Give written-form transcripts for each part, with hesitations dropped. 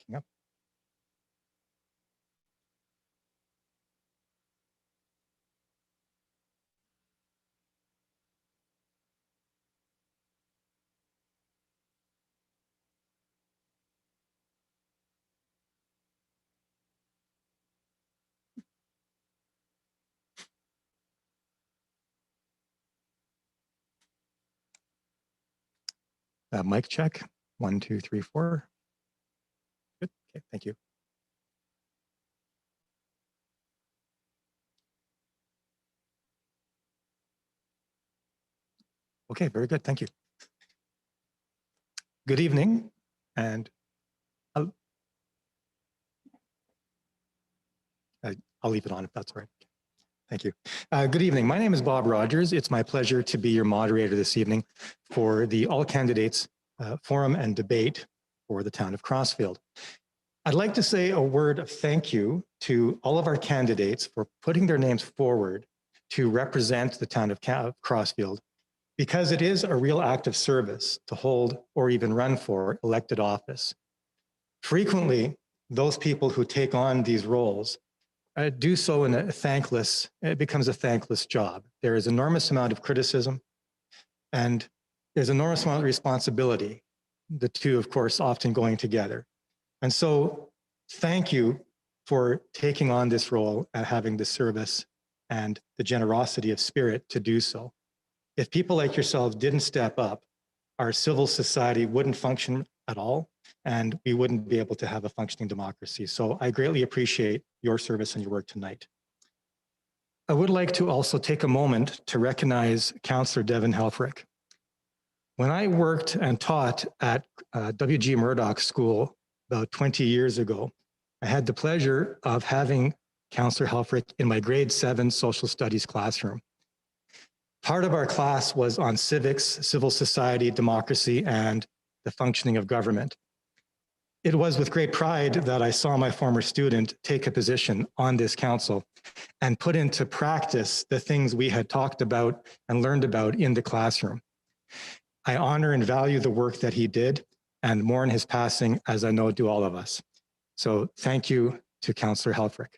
picking up. Mic check, 1, 2, 3, 4. Good, okay, thank you. Okay, very good, thank you. Good evening, and I'll leave it on if that's all right. Thank you. Good evening, my name is Bob Rogers. It's my pleasure to be your moderator this evening for the All Candidates Forum and Debate for the town of Crossfield. I'd like to say a word of thank you to all of our candidates for putting their names forward to represent the town of Crossfield, because it is a real act of service to hold or even run for elected office. Frequently, those people who take on these roles do so in it becomes a thankless job. There is enormous amount of criticism and there's enormous amount of responsibility, the two, of course, often going together. And so thank you for taking on this role and having the service and the generosity of spirit to do so. If people like yourselves didn't step up, our civil society wouldn't function at all, and we wouldn't be able to have a functioning democracy. So I greatly appreciate your service and your work tonight. I would like to also take a moment to recognize Councillor Devin Helfrich. When I worked and taught at W.G. Murdoch School about 20 years ago, I had the pleasure of having Councillor Helfrich in my grade 7 social studies classroom. Part of our class was on civics, civil society, democracy, and the functioning of government. It was with great pride that I saw my former student take a position on this council and put into practice the things we had talked about and learned about in the classroom. I honor and value the work that he did and mourn his passing, as I know do all of us. So thank you to Councillor Helfrich.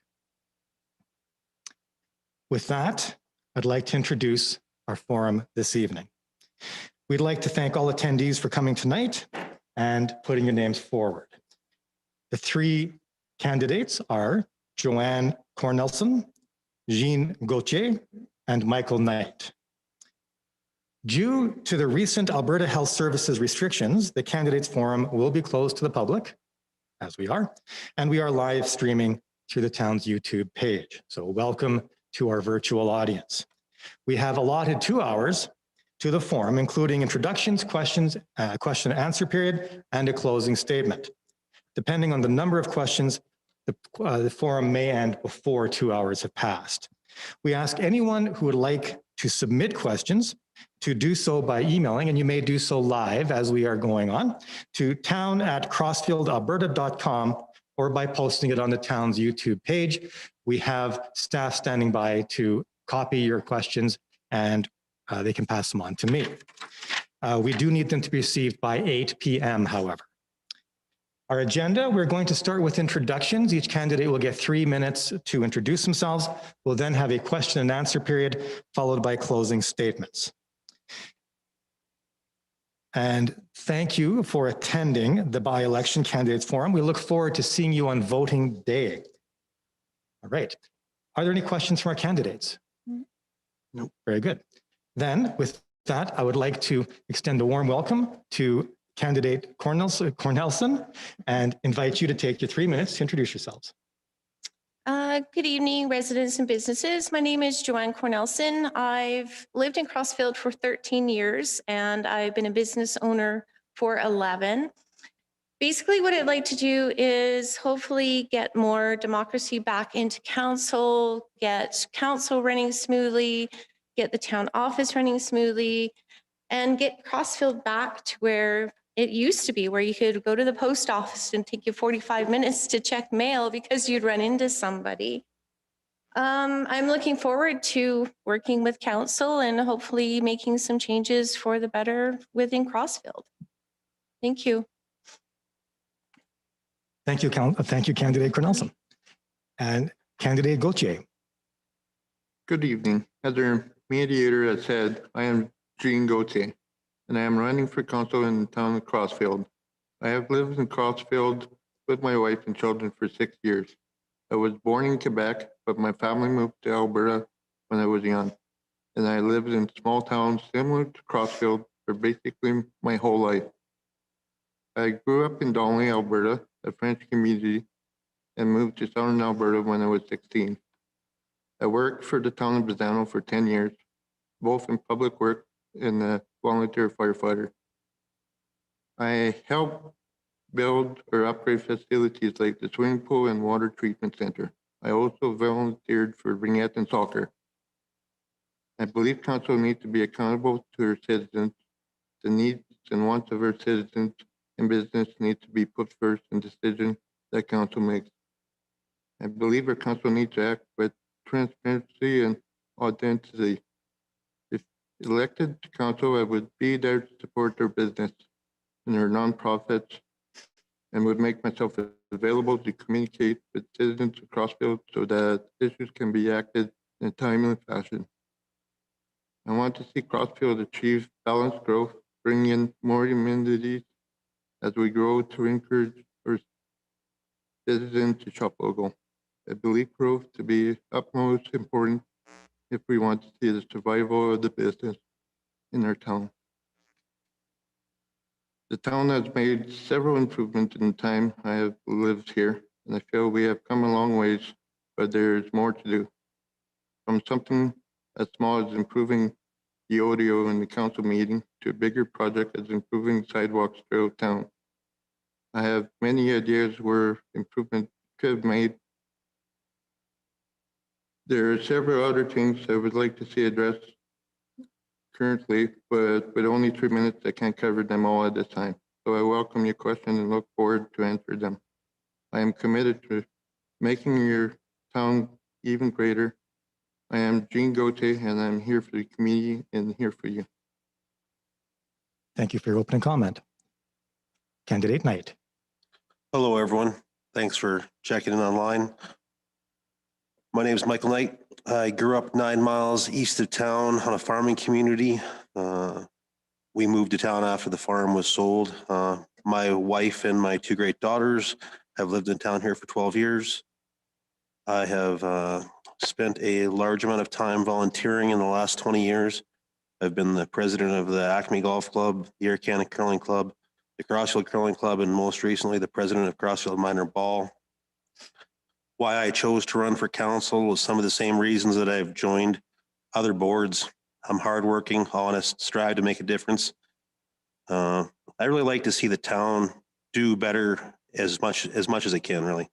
With that, I'd like to introduce our forum this evening. We'd like to thank all attendees for coming tonight and putting your names forward. The three candidates are Joanne Cornelson, Jean Gauthier, and Michael Knight. Due to the recent Alberta Health Services restrictions, the candidates forum will be closed to the public, as we are, and we are live streaming through the town's YouTube page. So welcome to our virtual audience. We have allotted 2 hours to the forum, including introductions, questions, question and answer period, and a closing statement. Depending on the number of questions, the forum may end before 2 hours have passed. We ask anyone who would like to submit questions to do so by emailing, and you may do so live as we are going on, to town@crossfieldalberta.com or by posting it on the town's YouTube page. We have staff standing by to copy your questions and they can pass them on to me. We do need them to be received by 8 p.m. however. Our agenda, we're going to start with introductions. Each candidate will get 3 minutes to introduce themselves. We'll then have a question and answer period followed by closing statements. And thank you for attending the by-election candidates forum. We look forward to seeing you on voting day. All right. Are there any questions from our candidates? No. Very good. Then with that, I would like to extend a warm welcome to candidate Cornelson and invite you to take your 3 minutes to introduce yourselves. Good evening, residents and businesses. My name is Joanne Cornelson. I've lived in Crossfield for 13 years and I've been a business owner for 11. Basically, what I'd like to do is hopefully get more democracy back into council, get council running smoothly, get the town office running smoothly, and get Crossfield back to where it used to be, where you could go to the post office and take you 45 minutes to check mail because you'd run into somebody. I'm looking forward to working with council and hopefully making some changes for the better within Crossfield. Thank you. Thank you, candidate Cornelson. And candidate Gauthier. Good evening. As our mediator has said, I am Jean Gauthier, and I am running for council in the town of Crossfield. I have lived in Crossfield with my wife and children for 6 years. I was born in Quebec, but my family moved to Alberta when I was young, and I lived in small towns similar to Crossfield for basically my whole life. I grew up in Donnelly, Alberta, a French community, and moved to southern Alberta when I was 16. I worked for the town of Bazzano for 10 years, both in public work and a volunteer firefighter. I helped build or upgrade facilities like the swimming pool and water treatment center. I also volunteered for vignette and soccer. I believe council needs to be accountable to our citizens. The needs and wants of our citizens and business need to be put first in decisions that council makes. I believe our council needs to act with transparency and authenticity. If elected to council, I would be there to support their business and their nonprofits, and would make myself available to communicate with citizens of Crossfield so that issues can be acted in a timely fashion. I want to see Crossfield achieve balanced growth, bring in more amenities as we grow to encourage our citizens to shop local. I believe growth to be utmost important if we want to see the survival of the business in our town. The town has made several improvements in the time I have lived here, and I feel we have come a long ways, but there is more to do. From something as small as improving the audio in the council meeting to a bigger project as improving sidewalks throughout town. I have many ideas where improvement could have made. There are several other things I would like to see addressed currently, but with only 3 minutes, I can't cover them all at this time. So I welcome your question and look forward to answer them. I am committed to making your town even greater. I am Jean Gauthier, and I'm here for the community and here for you. Thank you for your opening comment. Candidate Knight. Hello, everyone. Thanks for checking in online. My name is Michael Knight. I grew up 9 miles east of town on a farming community. We moved to town after the farm was sold. My wife and my 2 great daughters have lived in town here for 12 years. I have spent a large amount of time volunteering in the last 20 years. I've been the president of the Acme Golf Club, the Air Canada Curling Club, the Crossfield Curling Club, and most recently the president of Crossfield Minor Ball. Why I chose to run for council was some of the same reasons that I've joined other boards. I'm hardworking, honest, strive to make a difference. I really like to see the town do better as much as it can, really.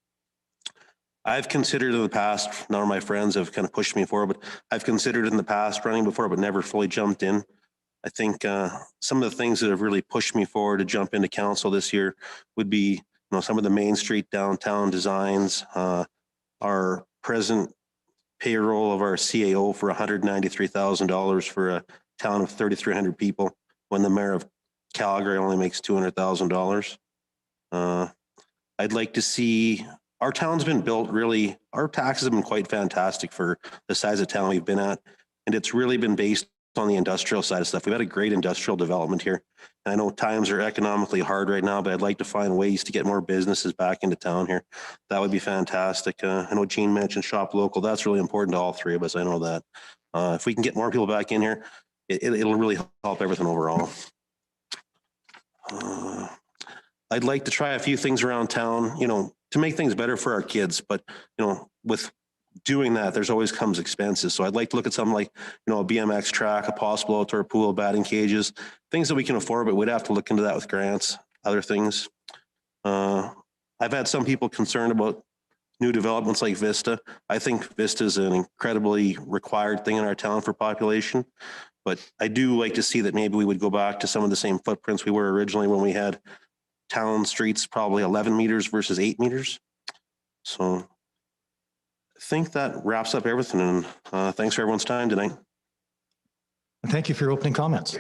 I've considered in the past, none of my friends have kind of pushed me forward, but I've considered in the past running before, but never fully jumped in. I think some of the things that have really pushed me forward to jump into council this year would be, some of the Main Street downtown designs, our present payroll of our CAO for $193,000 for a town of 3,300 people, when the mayor of Calgary only makes $200,000. I'd like to see, our town's been built really, our taxes have been quite fantastic for the size of town we've been at. And it's really been based on the industrial side of stuff. We've had a great industrial development here. And I know times are economically hard right now, but I'd like to find ways to get more businesses back into town here. That would be fantastic. I know Jean mentioned shop local. That's really important to all 3 of us. I know that. If we can get more people back in here, it'll really help everything overall. I'd like to try a few things around town, to make things better for our kids. But, with doing that, there's always comes expenses. So I'd like to look at something like, a BMX track, a possible outdoor pool, batting cages, things that we can afford, but we'd have to look into that with grants, other things. I've had some people concerned about new developments like Vista. I think Vista is an incredibly required thing in our town for population. But I do like to see that maybe we would go back to some of the same footprints we were originally when we had town streets, probably 11 meters versus 8 meters. So I think that wraps up everything. And thanks for everyone's time tonight. Thank you for your opening comments.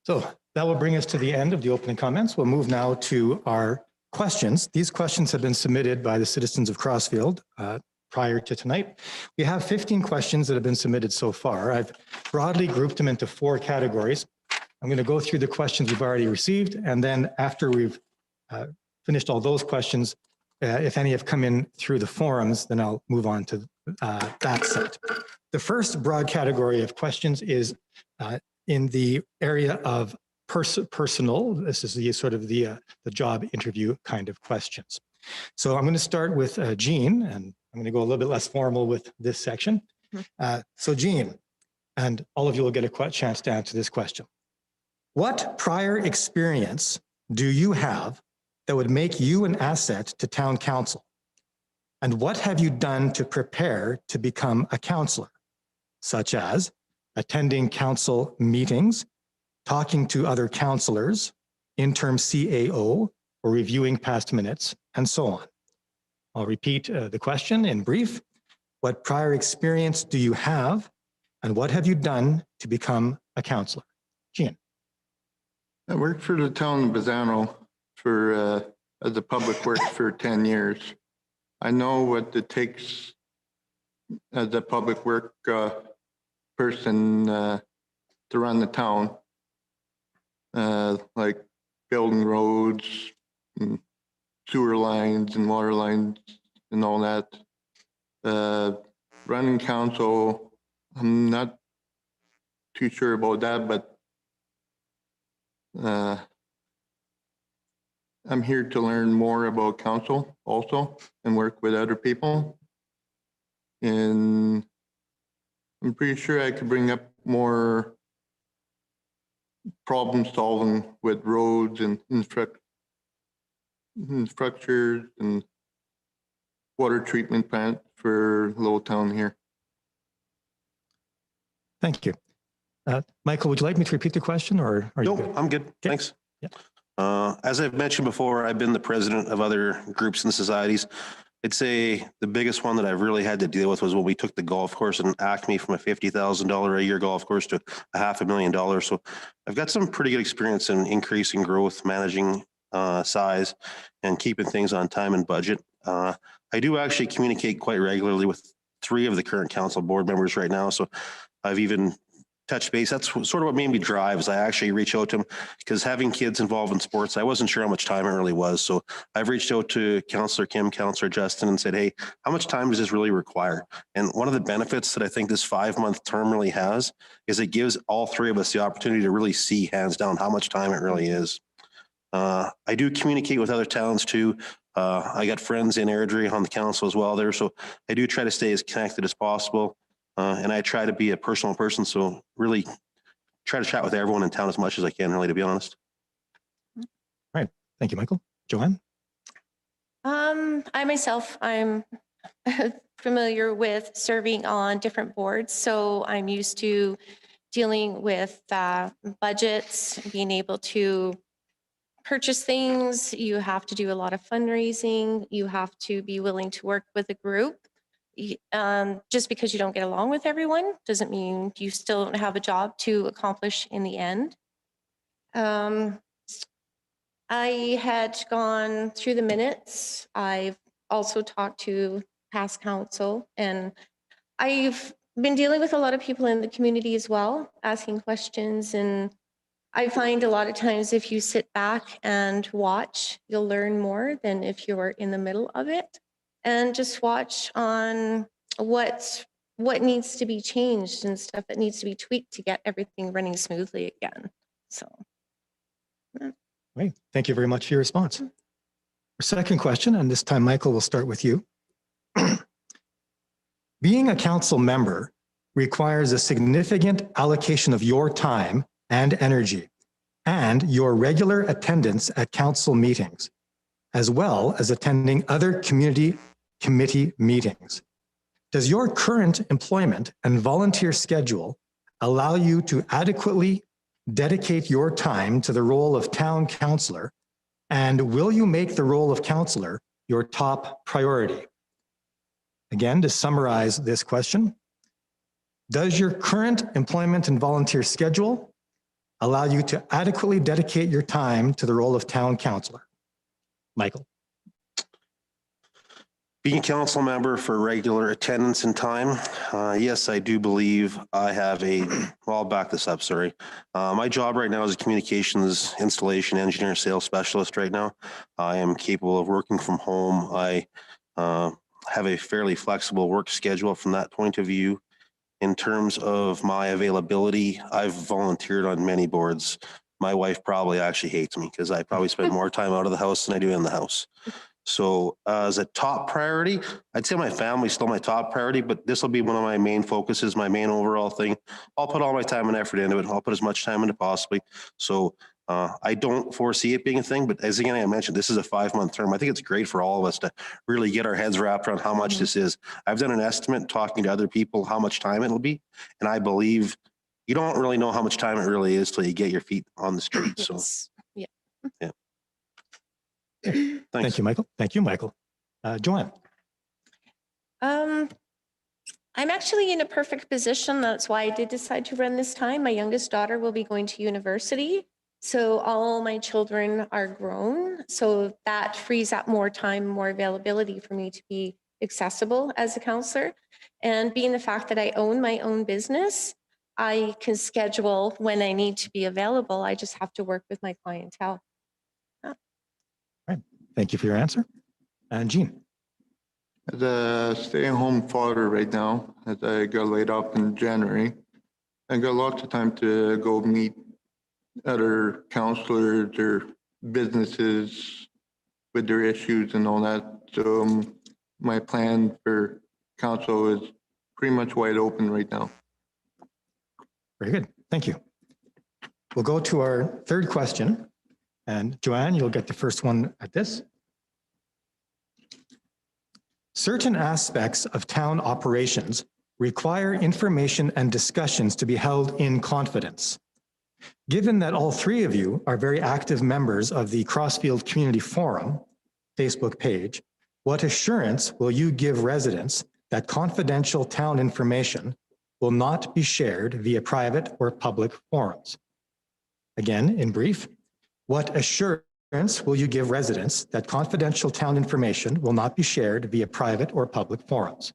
So that will bring us to the end of the opening comments. We'll move now to our questions. These questions have been submitted by the citizens of Crossfield prior to tonight. We have 15 questions that have been submitted so far. I've broadly grouped them into 4 categories. I'm going to go through the questions we've already received, and then after we've finished all those questions, if any have come in through the forums, then I'll move on to that set. The first broad category of questions is in the area of personal. This is the sort of the job interview kind of questions. So I'm going to start with Jean, and I'm going to go a little bit less formal with this section. So Jean, and all of you will get a chance to answer this question. What prior experience do you have that would make you an asset to town council? And what have you done to prepare to become a councillor, such as attending council meetings, talking to other councillors, interim CAO, or reviewing past minutes, and so on? I'll repeat the question in brief. What prior experience do you have, and what have you done to become a councillor? Jean. I worked for the town of Bazzano for as a public works for 10 years. I know what it takes as a public work person to run the town, like building roads and sewer lines and water lines and all that. Running council, I'm not too sure about that, but I'm here to learn more about council also and work with other people. And I'm pretty sure I could bring up more problem solving with roads and infrastructure and water treatment plant for Little Town here. Thank you. Michael, would you like me to repeat the question, or are you Nope, good? I'm good. Okay. Thanks. Yeah. As I've mentioned before, I've been the president of other groups and societies. I'd say the biggest one that I've really had to deal with was when we took the golf course in Acme from a $50,000 a year golf course to a $500,000. So I've got some pretty good experience in increasing growth, managing size, and keeping things on time and budget. I do actually communicate quite regularly with 3 of the current council board members right now. So I've even touch base. That's sort of what made me drive, is I actually reach out to them, because having kids involved in sports, I wasn't sure how much time it really was. So I've reached out to Councillor Kim, Councillor Justin, and said, hey, how much time does this really require? And one of the benefits that I think this 5-month term really has is it gives all 3 of us the opportunity to really see hands down how much time it really is. I do communicate with other towns too. I got friends in Airdrie on the council as well there. So I do try to stay as connected as possible. And I try to be a personal person. So really try to chat with everyone in town as much as I can, really, to be honest. All right. Thank you, Michael. Joanne? I myself, I'm familiar with serving on different boards. So I'm used to dealing with budgets, being able to purchase things. You have to do a lot of fundraising. You have to be willing to work with a group. Just because you don't get along with everyone doesn't mean you still don't have a job to accomplish in the end. I had gone through the minutes. I've also talked to past council, and I've been dealing with a lot of people in the community as well, asking questions. And I find a lot of times if you sit back and watch, you'll learn more than if you're in the middle of it. And just watch on what needs to be changed and stuff that needs to be tweaked to get everything running smoothly again. So. Great. Thank you very much for your response. Our second question, and this time, Michael, we'll start with you. Being a council member requires a significant allocation of your time and energy and your regular attendance at council meetings, as well as attending other community committee meetings. Does your current employment and volunteer schedule allow you to adequately dedicate your time to the role of town councillor? And will you make the role of councillor your top priority? Again, to summarize this question, does your current employment and volunteer schedule allow you to adequately dedicate your time to the role of town councillor? Michael. Being a council member for regular attendance and time, yes, I do believe I have well, I'll back this up, sorry. My job right now is a communications installation engineer, sales specialist right now. I am capable of working from home. I have a fairly flexible work schedule from that point of view. In terms of my availability, I've volunteered on many boards. My wife probably actually hates me because I probably spend more time out of the house than I do in the house. So as a top priority, I'd say my family's still my top priority, but this will be one of my main focuses, my main overall thing. I'll put all my time and effort into it. I'll put as much time into possibly. So I don't foresee it being a thing, but as again, I mentioned, this is a 5-month term. I think it's great for all of us to really get our heads wrapped around how much this is. I've done an estimate talking to other people, how much time it'll be. And I believe you don't really know how much time it really is till you get your feet on the street. So, Yes. Yeah. yeah. Thank Thanks. you, Michael. Thank you, Michael. Joanne. I'm actually in a perfect position. That's why I did decide to run this time. My youngest daughter will be going to university. So all my children are grown. So that frees up more time, more availability for me to be accessible as a counselor. And being the fact that I own my own business, I can schedule when I need to be available. I just have to work with my clientele. Thank you for your answer. And Jean. As a stay-at-home father right now, as I got laid off in January, I got lots of time to go meet other counselors or businesses with their issues and all that. So my plan for council is pretty much wide open right now. Very good. Thank you. We'll go to our third question. And Joanne, you'll get the first one at this. Certain aspects of town operations require information and discussions to be held in confidence. Given that all three of you are very active members of the Crossfield Community Forum Facebook page, what assurance will you give residents that confidential town information will not be shared via private or public forums? Again, in brief, what assurance will you give residents that confidential town information will not be shared via private or public forums?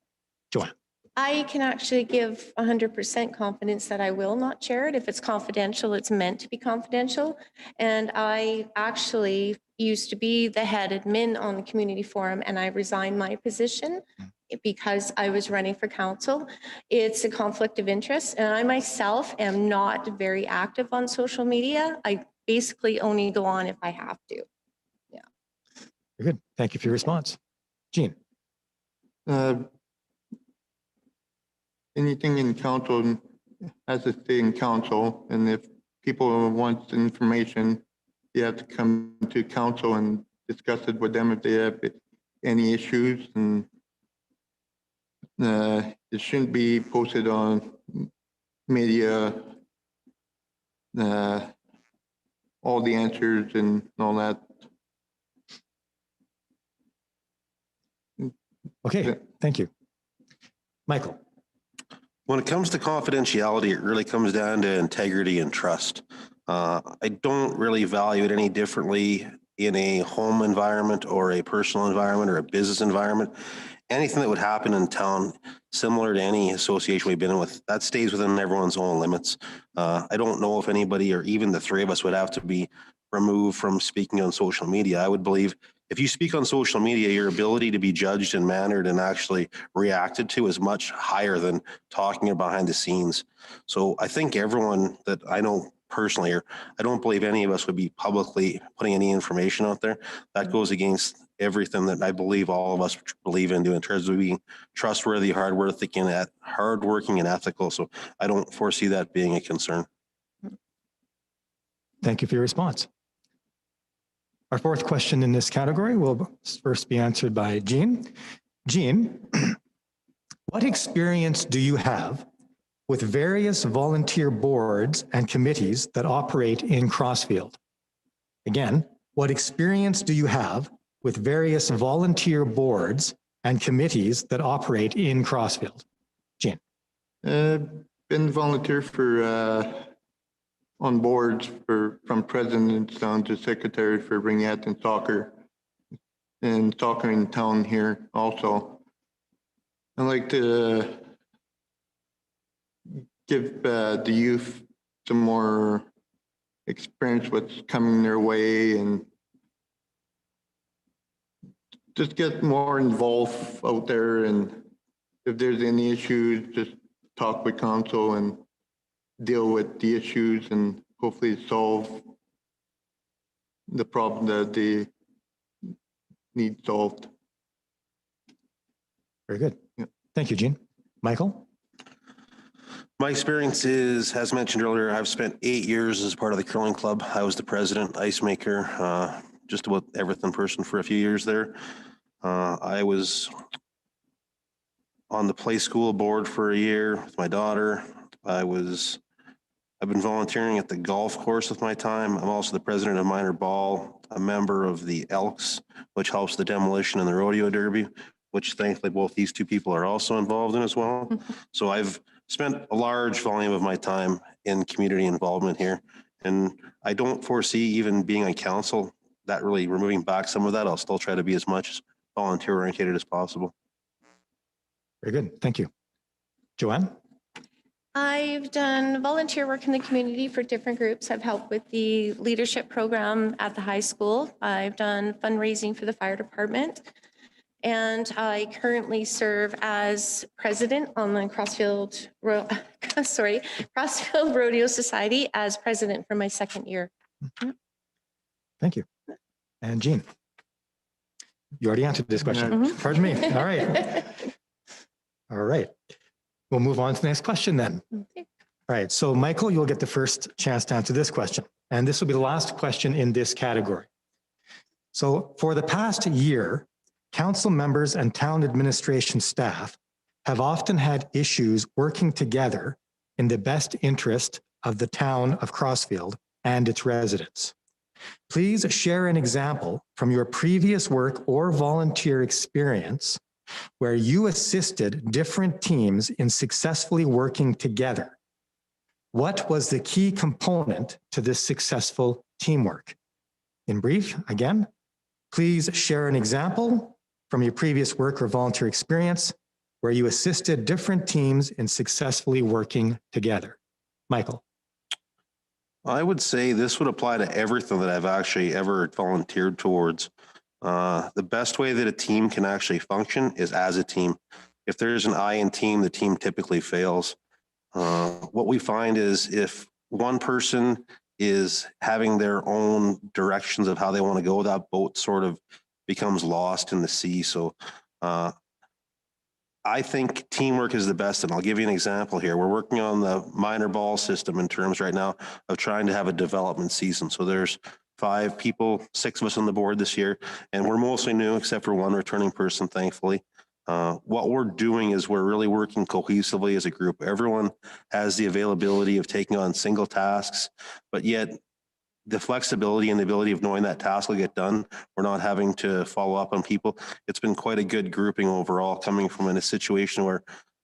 Joanne. I can actually give 100% confidence that I will not share it. If it's confidential, it's meant to be confidential. And I actually used to be the head admin on the community forum, and I resigned my position because I was running for council. It's a conflict of interest, and I myself am not very active on social media. I basically only go on if I have to. Yeah. Very good. Thank you for your response. Jean. Anything in council has to stay in council, and if people want information, you have to come to council and discuss it with them if they have any issues, and it shouldn't be posted on media, all the answers and all that. Okay, thank you. Michael. When it comes to confidentiality, it really comes down to integrity and trust. I don't really value it any differently in a home environment or a personal environment or a business environment. Anything that would happen in town, similar to any association we've been in with, that stays within everyone's own limits. I don't know if anybody or even the three of us would have to be removed from speaking on social media. I would believe if you speak on social media, your ability to be judged and mannered and actually reacted to is much higher than talking behind the scenes. So I think everyone that I know personally, or I don't believe any of us would be publicly putting any information out there. That goes against everything that I believe all of us believe in doing in terms of being trustworthy, hardworking, and ethical. So I don't foresee that being a concern. Thank you for your response. Our fourth question in this category will first be answered by Jean. Jean, what experience do you have with various volunteer boards and committees that operate in Crossfield? Again, what experience do you have with various volunteer boards and committees that operate in Crossfield? Jean. Been volunteer for on boards from presidents down to secretary for Ringette and soccer. and soccer in town here also. I'd like to give the youth some more experience what's coming their way and just get more involved out there. And if there's any issues, just talk with council and deal with the issues and hopefully solve the problem that they need solved. Very good. Yeah. Thank you, Gene. Michael? My experience is, as mentioned earlier, I've spent 8 years as part of the curling club. I was the president, ice maker, just about everything person for a few years there. I was on the play school board for a year with my daughter. I've been volunteering at the golf course with my time. I'm also the president of minor ball, a member of the Elks, which helps the demolition and the rodeo derby, which thankfully both these two people are also involved in as well. So I've spent a large volume of my time in community involvement here. And I don't foresee even being on council, that really removing back some of that. I'll still try to be as much volunteer oriented as possible. Very good. Thank you. Joanne? I've done volunteer work in the community for different groups. I've helped with the leadership program at the high school. I've done fundraising for the fire department. And I currently serve as president on the Crossfield Rodeo Society as president for my second year. Thank you. And Jean? You already answered this question. Mhm. Pardon me. All right. All right. We'll move on to the next question then. Okay. All right. So Michael, you'll get the first chance to answer this question. And this will be the last question in this category. So for the past year, council members and town administration staff have often had issues working together in the best interest of the town of Crossfield and its residents. Please share an example from your previous work or volunteer experience where you assisted different teams in successfully working together. What was the key component to this successful teamwork? In brief, again, please share an example from your previous work or volunteer experience where you assisted different teams in successfully working together. Michael. I would say this would apply to everything that I've actually ever volunteered towards. The best way that a team can actually function is as a team. If there's an I in team, the team typically fails. What we find is if one person is having their own directions of how they want to go, that boat sort of becomes lost in the sea. So I think teamwork is the best. And I'll give you an example here. We're working on the minor ball system in terms right now of trying to have a development season. So there's 5 people, 6 of us on the board this year, and we're mostly new except for one returning person, thankfully. What we're doing is we're really working cohesively as a group. Everyone has the availability of taking on single tasks, but yet the flexibility and the ability of knowing that task will get done. We're not having to follow up on people. It's been quite a good grouping overall, coming from in a situation where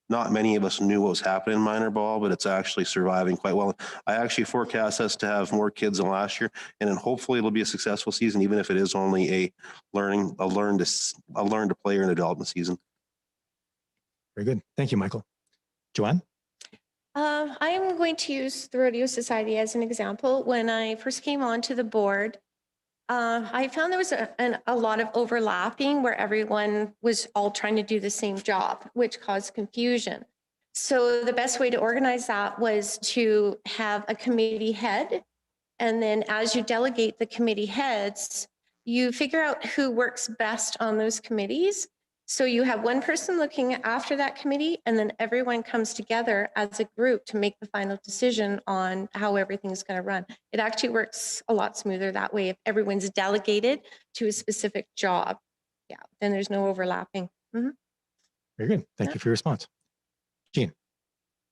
not many of us knew what was happening in minor ball, but it's actually surviving quite well. I actually forecast us to have more kids than last year, and then hopefully it'll be a successful season, even if it is only a learn to play or an development season. Very good. Thank you, Michael. Joanne? I'm going to use the Rodeo Society as an example. When I first came onto the board, I found there was a lot of overlapping where everyone was all trying to do the same job, which caused confusion. So the best way to organize that was to have a committee head. And then as you delegate the committee heads, you figure out who works best on those committees. So you have one person looking after that committee, and then everyone comes together as a group to make the final decision on how everything's going to run. It actually works a lot smoother that way if everyone's delegated to a specific job. Yeah, then there's no overlapping. Mm-hmm. Very good. Thank you for your response. Jean?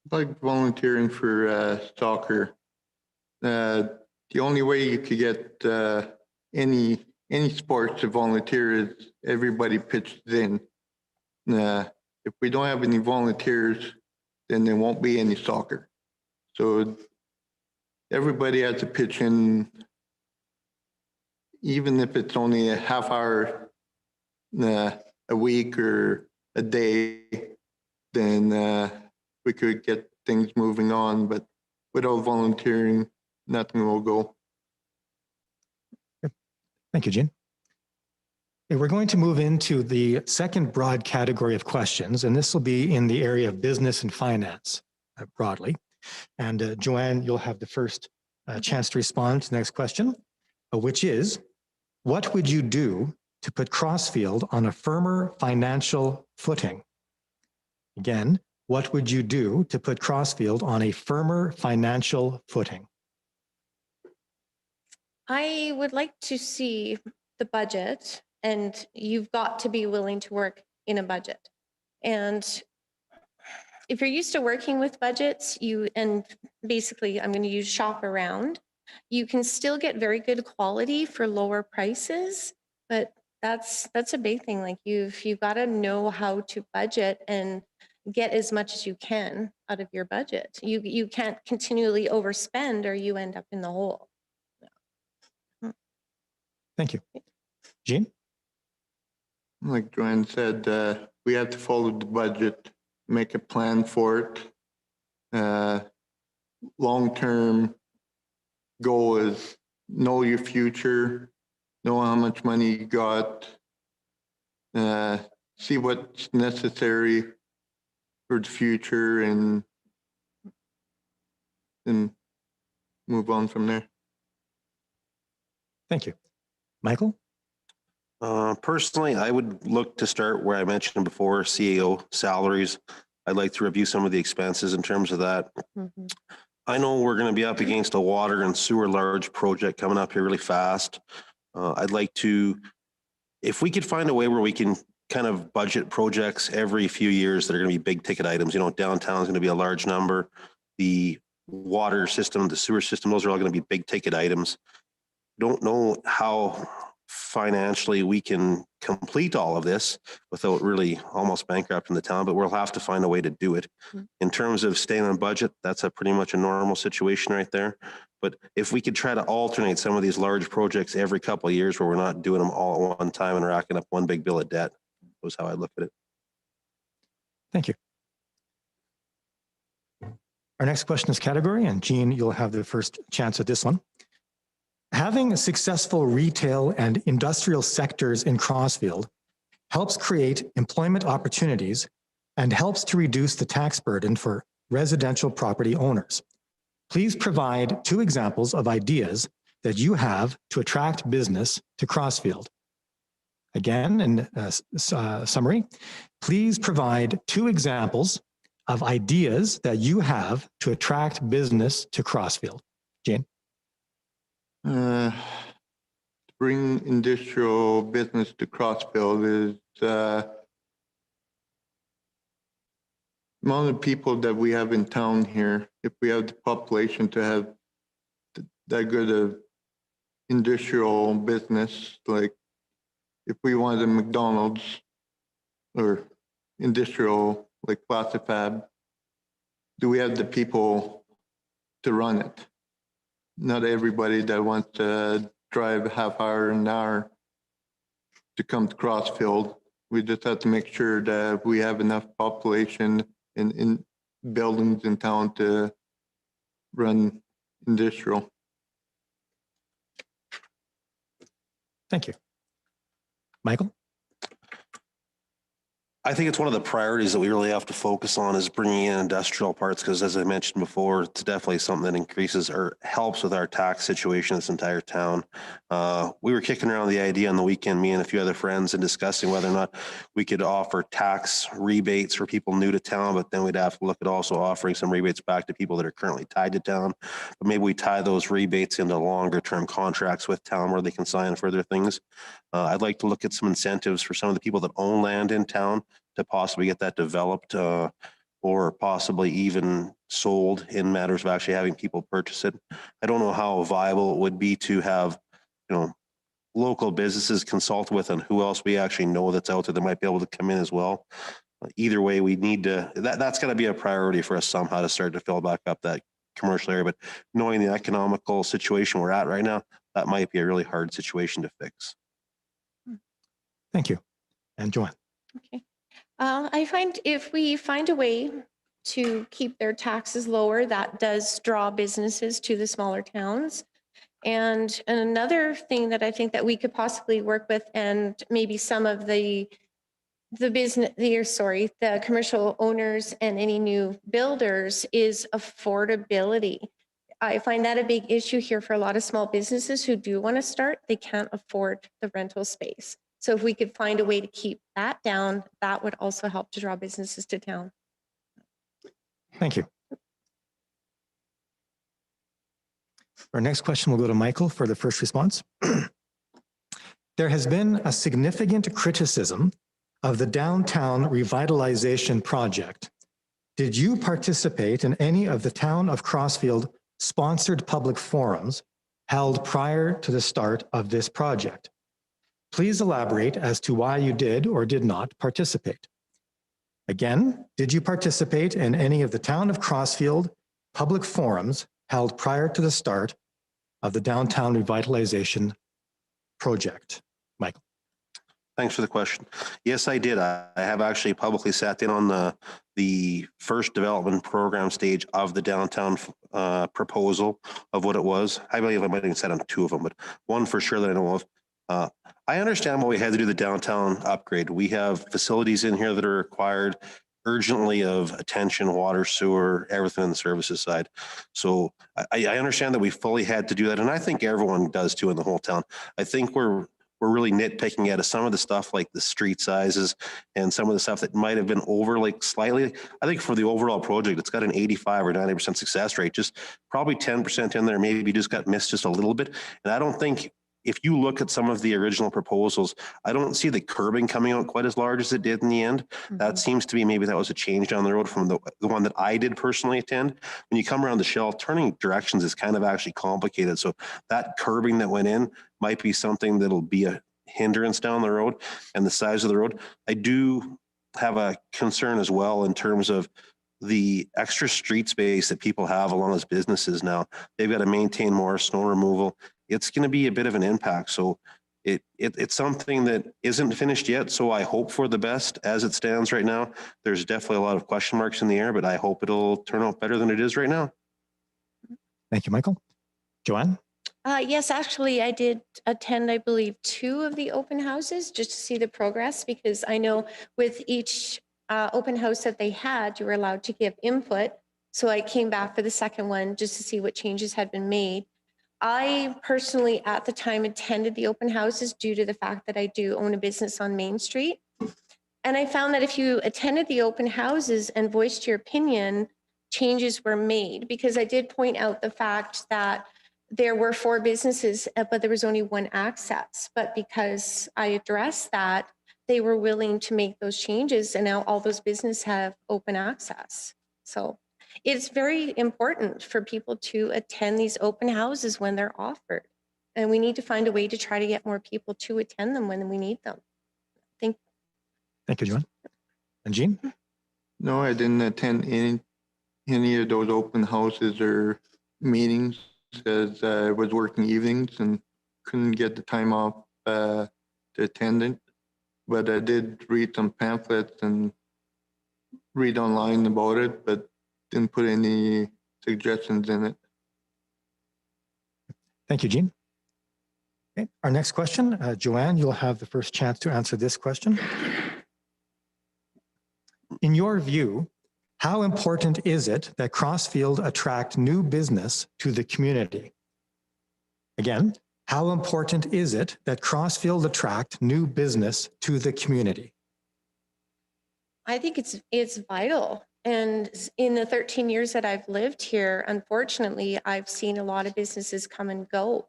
Like volunteering for soccer. The only way you could get any sport to volunteer is everybody pitches in. If we don't have any volunteers, then there won't be any soccer. So everybody has to pitch in, even if it's only a half hour a week or a day, then we could get things moving on. But without volunteering, nothing will go. Thank you, Gene. Okay, we're going to move into the second broad category of questions, and this will be in the area of business and finance broadly. And Joanne, you'll have the first chance to respond to the next question, which is, what would you do to put Crossfield on a firmer financial footing? Again, what would you do to put Crossfield on a firmer financial footing? I would like to see the budget, and you've got to be willing to work in a budget. And if you're used to working with budgets, and basically I'm going to use shop around, you can still get very good quality for lower prices, but that's a big thing. Like you've got to know how to budget and get as much as you can out of your budget. You can't continually overspend or you end up in the hole. Thank you. Gene? Like Joanne said, we have to follow the budget, make a plan for it. Long-term goal is know your future, know how much money you got, see what's necessary for the future, and move on from there. Thank you. Michael? Personally, I would look to start where I mentioned before, CAO salaries. I'd like to review some of the expenses in terms of that. Mhm. I know we're going to be up against a water and sewer large project coming up here really fast. I'd like to, if we could find a way where we can kind of budget projects every few years that are going to be big ticket items. You know, downtown is going to be a large number. The water system, the sewer system, those are all going to be big ticket items. Don't know how financially we can complete all of this without really almost bankrupting the town, but we'll have to find a way to do it. In terms of staying on budget, that's a pretty much a normal situation right there. But if we could try to alternate some of these large projects every couple of years where we're not doing them all at one time and racking up one big bill of debt, was how I look at it. Thank you. Our next question is category, and Gene, you'll have the first chance at this one. Having successful retail and industrial sectors in Crossfield helps create employment opportunities and helps to reduce the tax burden for residential property owners. Please provide 2 examples of ideas that you have to attract business to Crossfield. Again, in summary, please provide 2 examples of ideas that you have to attract business to Crossfield. Jane? Bring industrial business to Crossfield is amount of people that we have in town here. If we have the population to have that good of industrial business, like if we wanted a McDonald's or industrial like Plastifab, do we have the people to run it? Not everybody that wants to drive a half hour, an hour to come to Crossfield. We just have to make sure that we have enough population in buildings in town to run industrial. Thank you. Michael? I think it's one of the priorities that we really have to focus on is bringing in industrial parts, because as I mentioned before, it's definitely something that increases or helps with our tax situation in this entire town. We were kicking around the idea on the weekend, me and a few other friends, and discussing whether or not we could offer tax rebates for people new to town, but then we'd have to look at also offering some rebates back to people that are currently tied to town. But maybe we tie those rebates into longer term contracts with town where they can sign further things. I'd like to look at some incentives for some of the people that own land in town to possibly get that developed or possibly even sold in matters of actually having people purchase it. I don't know how viable it would be to have, local businesses consult with and who else we actually know that's out there that might be able to come in as well. Either way, we need to, that's going to be a priority for us somehow to start to fill back up that commercial area. But knowing the economical situation we're at right now, that might be a really hard situation to fix. Thank you. And Joanne. Okay. I find if we find a way to keep their taxes lower, that does draw businesses to the smaller towns. And another thing that I think that we could possibly work with, and maybe some of the commercial owners and any new builders, is affordability. I find that a big issue here for a lot of small businesses who do want to start. They can't afford the rental space. So if we could find a way to keep that down, that would also help to draw businesses to town. Thank you. Our next question will go to Michael for the first response. There has been a significant criticism of the downtown revitalization project. Did you participate in any of the Town of Crossfield sponsored public forums held prior to the start of this project? Please elaborate as to why you did or did not participate. Again, did you participate in any of the Town of Crossfield public forums held prior to the start of the downtown revitalization project? Michael. Thanks for the question. Yes, I did. I have actually publicly sat in on the first development program stage of the downtown proposal of what it was. I believe I might have sat on two of them, but one for sure that I know of. I understand why we had to do the downtown upgrade. We have facilities in here that are required urgently of attention, water, sewer, everything on the services side. So I understand that we fully had to do that. And I think everyone does too in the whole town. I think we're really nitpicking at some of the stuff like the street sizes and some of the stuff that might have been over like slightly. I think for the overall project, it's got an 85 or 90% success rate, just probably 10% in there. Maybe just got missed just a little bit. And I don't think, if you look at some of the original proposals, I don't see the curbing coming out quite as large as it did in the end. That seems to be, maybe that was a change down the road from the one that I did personally attend. When you come around the shell, turning directions is kind of actually complicated. So that curbing that went in might be something that'll be a hindrance down the road, and the size of the road. I do have a concern as well in terms of the extra street space that people have along as businesses now. They've got to maintain more snow removal. It's going to be a bit of an impact. So it's something that isn't finished yet. So I hope for the best as it stands right now. There's definitely a lot of question marks in the air, but I hope it'll turn out better than it is right now. Thank you, Michael. Joanne? Yes, actually, I did attend, I believe, 2 of the open houses just to see the progress, because I know with each open house that they had, you were allowed to give input. So I came back for the second one just to see what changes had been made. I personally, at the time, attended the open houses due to the fact that I do own a business on Main Street. And I found that if you attended the open houses and voiced your opinion, changes were made, because I did point out the fact that there were 4 businesses, but there was only 1 access. But because I addressed that, they were willing to make those changes, and now all those businesses have open access. So it's very important for people to attend these open houses when they're offered. And we need to find a way to try to get more people to attend them when we need them. Thank you, Joanne. And Jean? No, I didn't attend any of those open houses or meetings, as I was working evenings and couldn't get the time off to attend it. But I did read some pamphlets and read online about it, but didn't put any suggestions in it. Thank you, Jean. Okay, our next question, Joanne, you'll have the first chance to answer this question. In your view, how important is it that Crossfield attract new business to the community? Again, how important is it that Crossfield attract new business to the community? I think it's vital. And in the 13 years that I've lived here, unfortunately, I've seen a lot of businesses come and go.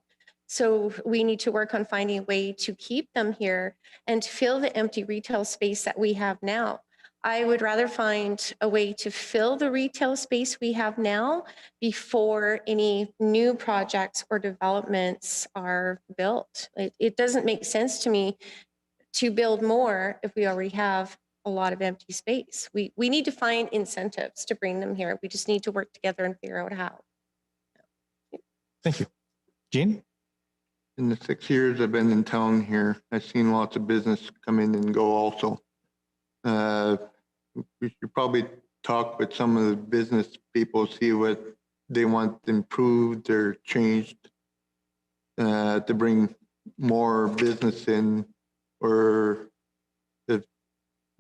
So we need to work on finding a way to keep them here and to fill the empty retail space that we have now. I would rather find a way to fill the retail space we have now before any new projects or developments are built. It doesn't make sense to me to build more if we already have a lot of empty space. We need to find incentives to bring them here. We just need to work together and figure out how. Thank you. Jean? In the 6 years I've been in town here, I've seen lots of business come in and go also. We should probably talk with some of the business people, see what they want improved or changed to bring more business in, or if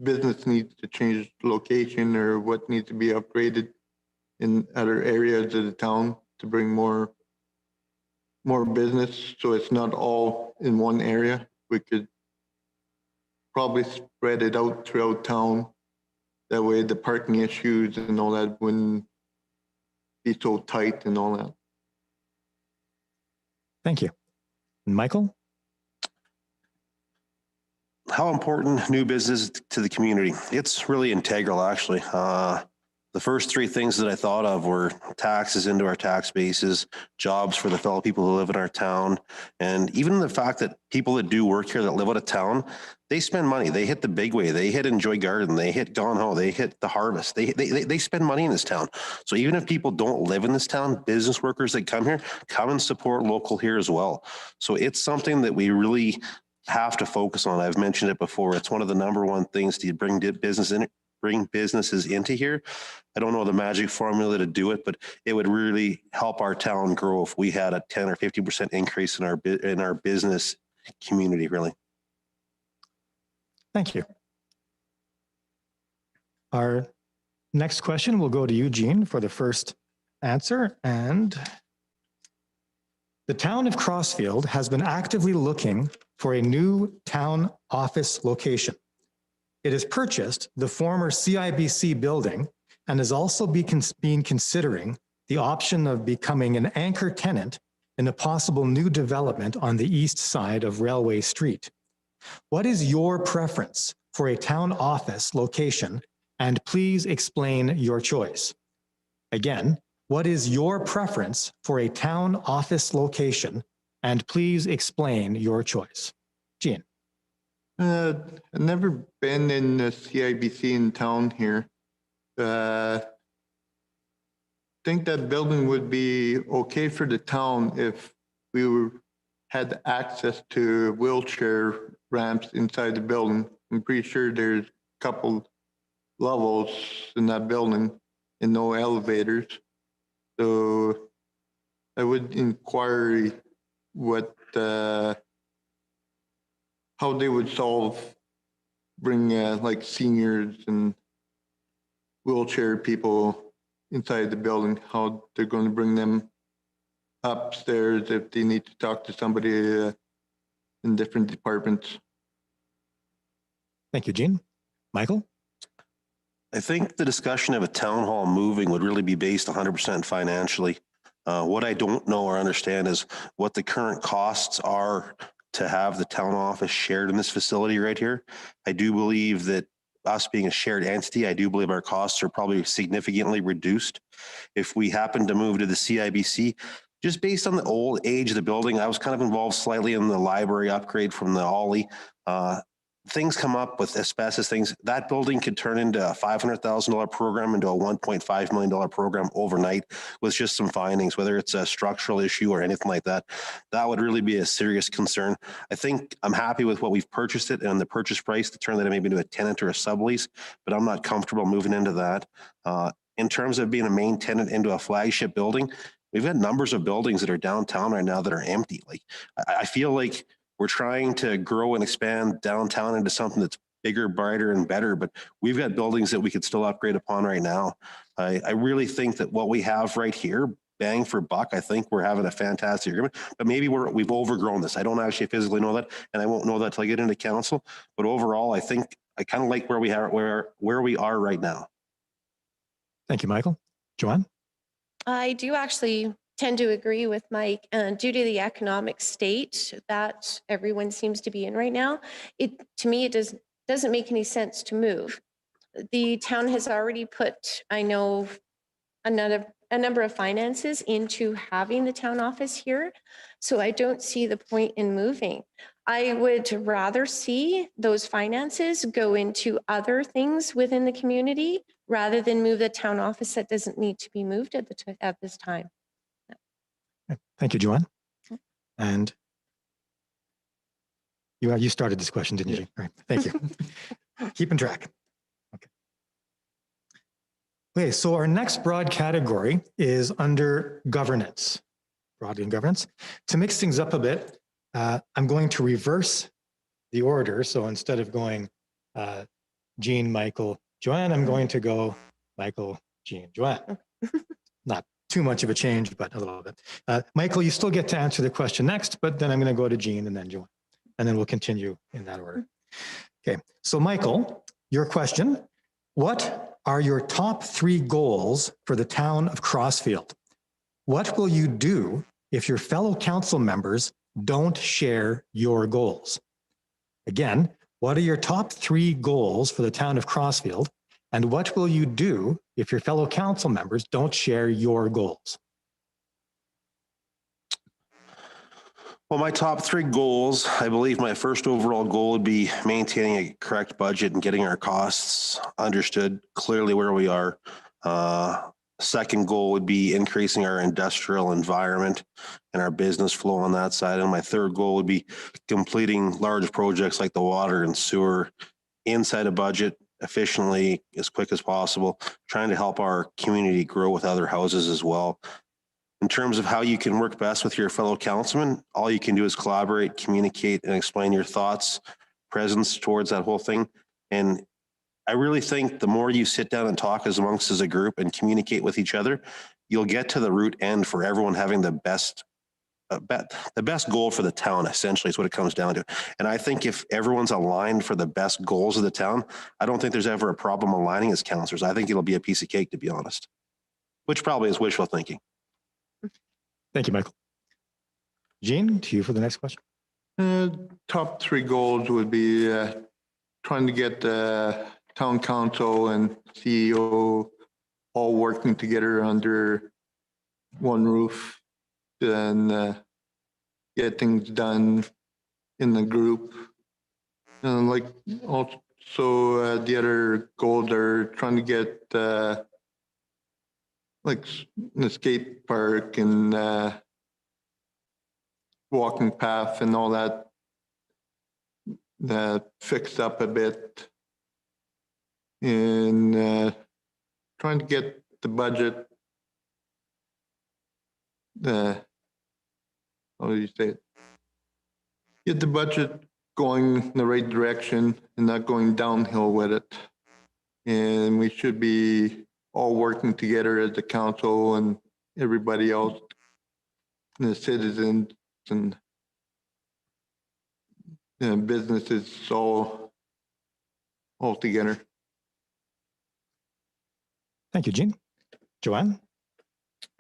business needs to change location or what needs to be upgraded in other areas of the town to bring more business, so it's not all in one area. We could probably spread it out throughout town. That way the parking issues and all that wouldn't be so tight and all that. Thank you. Michael? How important new business to the community? It's really integral, actually. The first three things that I thought of were taxes into our tax bases, jobs for the fellow people who live in our town, and even the fact that people that do work here that live out of town, they spend money. They hit the big way. They hit Enjoy Garden. They hit Gone Home. They hit the Harvest. They spend money in this town. So even if people don't live in this town, business workers that come here, come and support local here as well. So it's something that we really have to focus on. I've mentioned it before. It's one of the number one things to bring businesses into here. I don't know the magic formula to do it, but it would really help our town grow if we had a 10 or 50% increase in our business community, really. Thank you. Our next question will go to Eugene for the first answer. And the town of Crossfield has been actively looking for a new town office location. It has purchased the former CIBC building and has also been considering the option of becoming an anchor tenant in a possible new development on the east side of Railway Street. What is your preference for a town office location? And please explain your choice. Again, what is your preference for a town office location? And please explain your choice. Gene. I've never been in the CIBC in town here. Think that building would be okay for the town if we had access to wheelchair ramps inside the building. I'm pretty sure there's a couple levels in that building and no elevators. So I would inquire what how they would bring like seniors and wheelchair people inside the building, how they're going to bring them upstairs if they need to talk to somebody in different departments. Thank you, Gene. Michael? I think the discussion of a town hall moving would really be based 100% financially. What I don't know or understand is what the current costs are to have the town office shared in this facility right here. I do believe that us being a shared entity, I do believe our costs are probably significantly reduced. If we happen to move to the CIBC, just based on the old age of the building, I was kind of involved slightly in the library upgrade from the Ollie. Things come up with asbestos things. That building could turn into a $500,000 program into a $1.5 million program overnight with just some findings, whether it's a structural issue or anything like that. That would really be a serious concern. I think I'm happy with what we've purchased it and the purchase price to turn that maybe into a tenant or a sublease, but I'm not comfortable moving into that. In terms of being a main tenant into a flagship building, we've got numbers of buildings that are downtown right now that are empty. Like I feel like we're trying to grow and expand downtown into something that's bigger, brighter, and better, but we've got buildings that we could still upgrade upon right now. I really think that what we have right here, bang for buck, I think we're having a fantastic agreement, but maybe we've overgrown this. I don't actually physically know that, and I won't know that till I get into council, but overall, I think I kind of like where we are right now. Thank you, Michael. Joanne? I do actually tend to agree with Mike, due to the economic state that everyone seems to be in right now. To me, it doesn't make any sense to move. The town has already put, I know, a number of finances into having the town office here, so I don't see the point in moving. I would rather see those finances go into other things within the community rather than move the town office that doesn't need to be moved at this time. Thank you, Joanne. And You started this question, didn't you? Jean? All right, thank you. Keeping track. Okay, so our next broad category is under governance, broadly in governance. To mix things up a bit, I'm going to reverse the order. So instead of going Jean, Michael, Joanne, I'm going to go Michael, Jean, Joanne. Not too much of a change, but a little bit. Michael, you still get to answer the question next, but then I'm going to go to Jean and then Joanne, and then we'll continue in that order. Okay, so Michael, your question, what are your top 3 goals for the town of Crossfield? What will you do if your fellow council members don't share your goals? Again, what are your top 3 goals for the town of Crossfield? And what will you do if your fellow council members don't share your goals? Well, my top 3 goals, I believe my first overall goal would be maintaining a correct budget and getting our costs understood clearly where we are. Second goal would be increasing our industrial environment and our business flow on that side. And my third goal would be completing large projects like the water and sewer inside a budget efficiently as quick as possible, trying to help our community grow with other houses as well. In terms of how you can work best with your fellow councilmen, all you can do is collaborate, communicate, and explain your thoughts, presence towards that whole thing. And I really think the more you sit down and talk as a group and communicate with each other, you'll get to the root end for everyone having the best goal for the town, essentially, is what it comes down to. And I think if everyone's aligned for the best goals of the town, I don't think there's ever a problem aligning as councillors. I think it'll be a piece of cake, to be honest, which probably is wishful thinking. Thank you, Michael. Jean, to you for the next question. Top 3 goals would be trying to get the town council and CEO all working together under one roof, and get things done in the group. And like also the other goals are trying to get like an skate park and walking path and all that fixed up a bit, and trying to get the budget, how do you say it? Get the budget going in the right direction and not going downhill with it. And we should be all working together as the council and everybody else, and the citizens and businesses all together. Thank you, Jean. Joanne?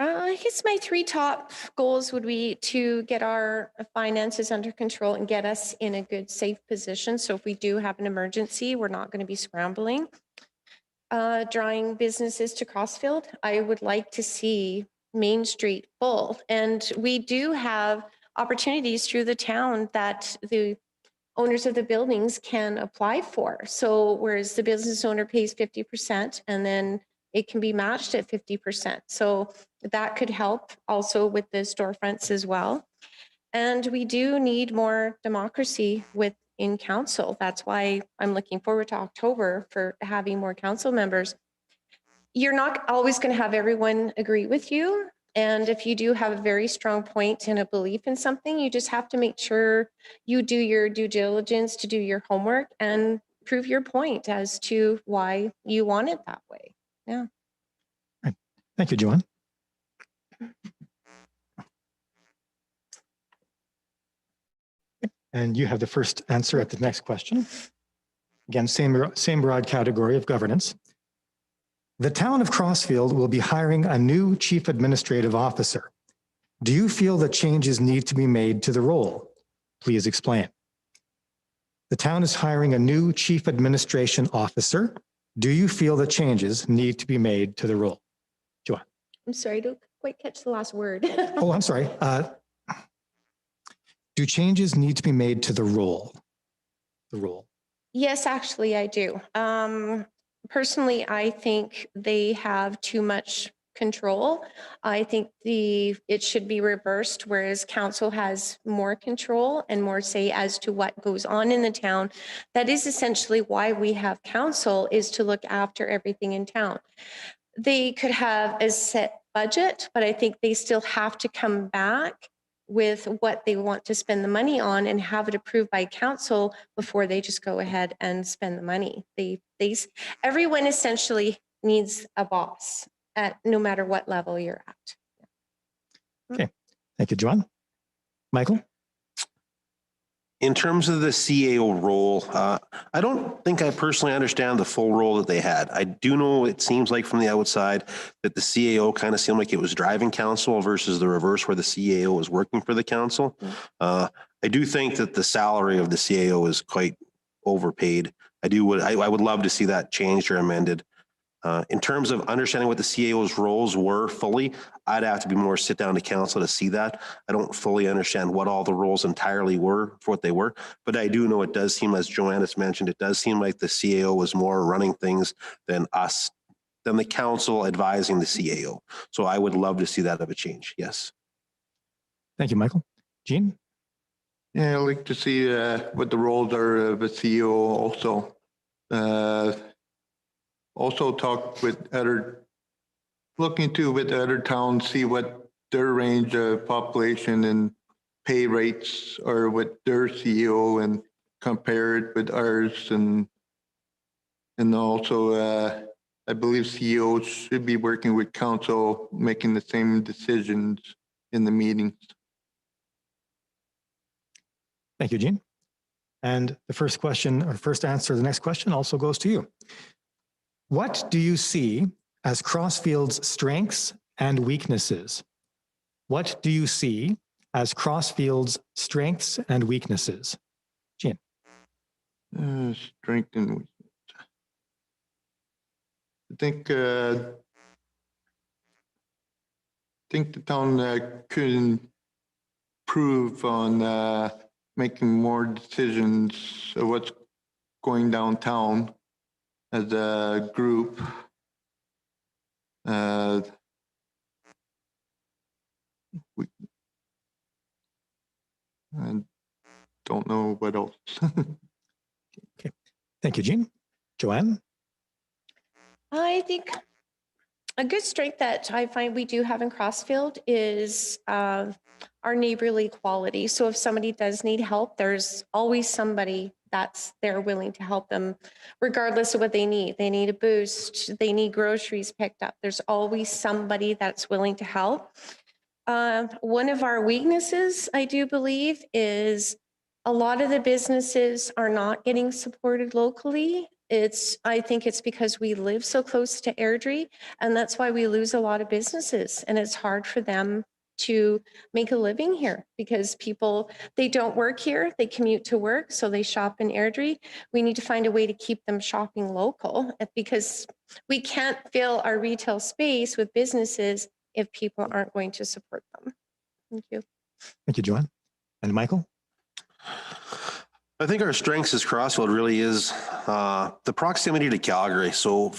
I guess my 3 top goals would be to get our finances under control and get us in a good, safe position. So if we do have an emergency, we're not going to be scrambling. Drawing businesses to Crossfield, I would like to see Main Street full. And we do have opportunities through the town that the owners of the buildings can apply for. So whereas the business owner pays 50% and then it can be matched at 50%. So that could help also with the storefronts as well. And we do need more democracy within council. That's why I'm looking forward to October for having more council members. You're not always going to have everyone agree with you. And if you do have a very strong point and a belief in something, you just have to make sure you do your due diligence to do your homework and prove your point as to why you want it that way. Yeah. Right. Thank you, Joanne. And you have the first answer at the next question. Again, same broad category of governance. The town of Crossfield will be hiring a new chief administrative officer. Do you feel that changes need to be made to the role? Please explain. The town is hiring a new chief administration officer. Do you feel that changes need to be made to the role? Joanne. I'm sorry, I don't quite catch the last word. Oh, I'm sorry. Do changes need to be made to the role? The role. Yes, actually, I do. Personally, I think they have too much control. I think it should be reversed, whereas council has more control and more say as to what goes on in the town. That is essentially why we have council, is to look after everything in town. They could have a set budget, but I think they still have to come back with what they want to spend the money on and have it approved by council before they just go ahead and spend the money. Everyone essentially needs a boss at no matter what level you're at. Okay, thank you, Joanne. Michael? In terms of the CAO role, I don't think I personally understand the full role that they had. I do know it seems like from the outside that the CAO kind of seemed like it was driving council versus the reverse, where the CAO was working for the council. I do think that the salary of the CAO is quite overpaid. I would love to see that changed or amended. In terms of understanding what the CAO's roles were fully, I'd have to be more sit down to council to see that. I don't fully understand what all the roles entirely were for what they were, but I do know it does seem, as Joanne has mentioned, it does seem like the CAO was more running things than us, than the council advising the CAO. So I would love to see that of a change. Yes. Thank you, Michael. Jean? Yeah, I'd like to see what the roles are of a CEO also. Also talk with look into with other towns, see what their range of population and pay rates are with their CEO and compare it with ours. And also, I believe CEOs should be working with council, making the same decisions in the meetings. Thank you, Jean. And the first question, or first answer to the next question, also goes to you. What do you see as Crossfield's strengths and weaknesses? What do you see as Crossfield's strengths and weaknesses? Jean. Strength and weakness. I think the town could improve on making more decisions of what's going downtown as a group. I don't know what else. Okay, thank you, Jean. Joanne? I think a good strength that I find we do have in Crossfield is our neighborly quality. So if somebody does need help, there's always somebody that's there willing to help them, regardless of what they need. They need a boost, they need groceries picked up. There's always somebody that's willing to help. One of our weaknesses, I do believe, is a lot of the businesses are not getting supported locally. I think it's because we live so close to Airdrie, and that's why we lose a lot of businesses. And it's hard for them to make a living here because they don't work here, they commute to work, so they shop in Airdrie. We need to find a way to keep them shopping local because we can't fill our retail space with businesses if people aren't going to support them. Thank you. Thank you, Joanne. And Michael? I think our strengths as Crossfield really is the proximity to Calgary. So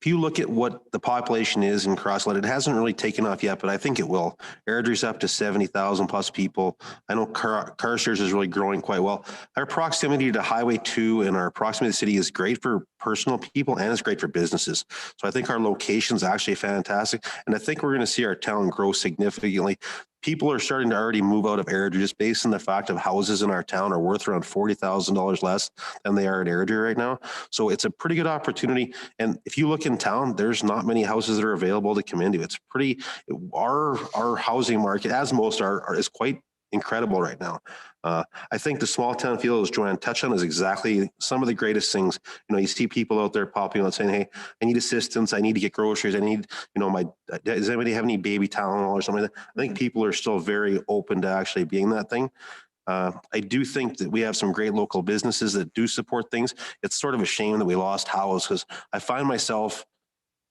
if you look at what the population is in Crossfield, it hasn't really taken off yet, but I think it will. Airdrie's up to 70,000 plus people. I know Carstairs is really growing quite well. Our proximity to Highway 2 and our proximity to the city is great for personal people and it's great for businesses. So I think our location is actually fantastic. And I think we're going to see our town grow significantly. People are starting to already move out of Airdrie just based on the fact of houses in our town are worth around $40,000 less than they are in Airdrie right now. So it's a pretty good opportunity. And if you look in town, there's not many houses that are available to come into. It's our housing market, as most are is quite incredible right now. I think the small town feel, as Joanne touched on, is exactly some of the greatest things. You see people out there popping out saying, hey, I need assistance. I need to get groceries. I need, does anybody have any baby Tylenol or something like that? I think people are still very open to actually being that thing. I do think that we have some great local businesses that do support things. It's sort of a shame that we lost House because I find myself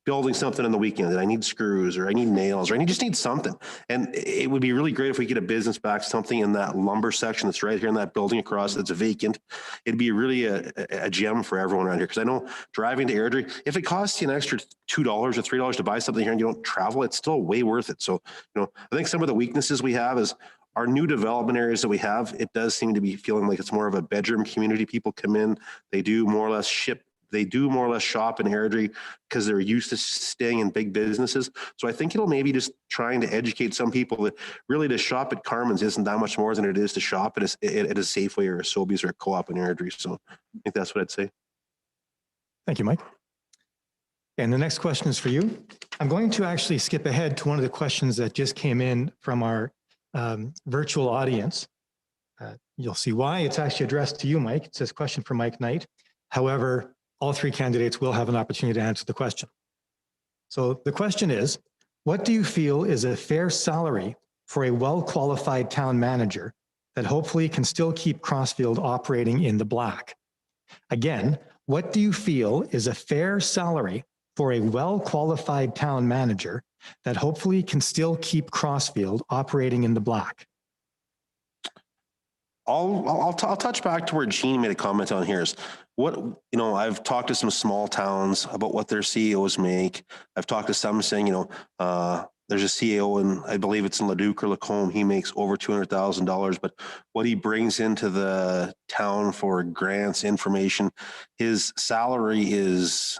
building something on the weekend and I need screws or I need nails or I just need something. And it would be really great if we get a business back something in that lumber section that's right here in that building across that's vacant. It'd be really a gem for everyone around here. Because I know driving to Airdrie, if it costs you an extra $2 or $3 to buy something here and you don't travel, it's still way worth it. So, I think some of the weaknesses we have is our new development areas that we have, it does seem to be feeling like it's more of a bedroom community. People come in, they do more or less shop in Airdrie because they're used to staying in big businesses. So I think it'll maybe just trying to educate some people that really to shop at Carmen's isn't that much more than it is to shop at a Safeway or a Sobeys or a Co-op in Airdrie. So I think that's what I'd say. Thank you, Mike. And the next question is for you. I'm going to actually skip ahead to one of the questions that just came in from our virtual audience. You'll see why. It's actually addressed to you, Mike. It says question for Mike Knight. However, all three candidates will have an opportunity to answer the question. So the question is, what do you feel is a fair salary for a well-qualified town manager that hopefully can still keep Crossfield operating in the black? Again, what do you feel is a fair salary for a well-qualified town manager that hopefully can still keep Crossfield operating in the black? I'll touch back to where Gene made a comment on here is what, I've talked to some small towns about what their CEOs make. I've talked to some saying, there's a CEO and I believe it's in Leduc or Lacombe. He makes over $200,000, but what he brings into the town for grants, information, his salary is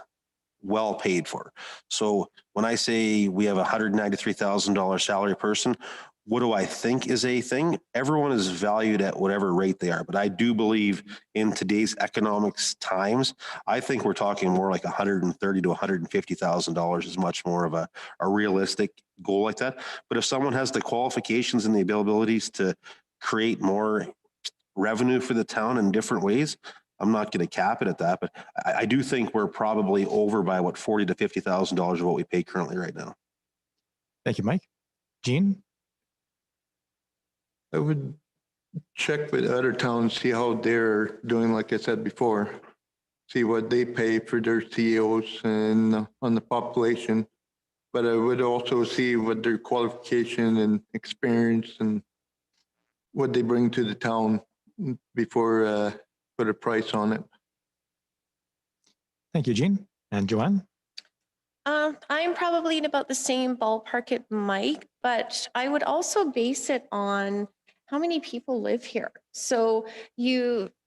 well paid for. So when I say we have a $193,000 salary person, what do I think is a thing? Everyone is valued at whatever rate they are. But I do believe in today's economics times, I think we're talking more like $130,000 to $150,000 is much more of a realistic goal like that. But if someone has the qualifications and the abilities to create more revenue for the town in different ways, I'm not going to cap it at that. But I do think we're probably over by what $40,000 to $50,000 of what we pay currently right now. Thank you, Mike. Gene? I would check with other towns, see how they're doing, like I said before, see what they pay for their CEOs and on the population. But I would also see what their qualification and experience and what they bring to the town before put a price on it. Thank you, Gene. And Joanne? I'm probably in about the same ballpark at Mike, but I would also base it on how many people live here. So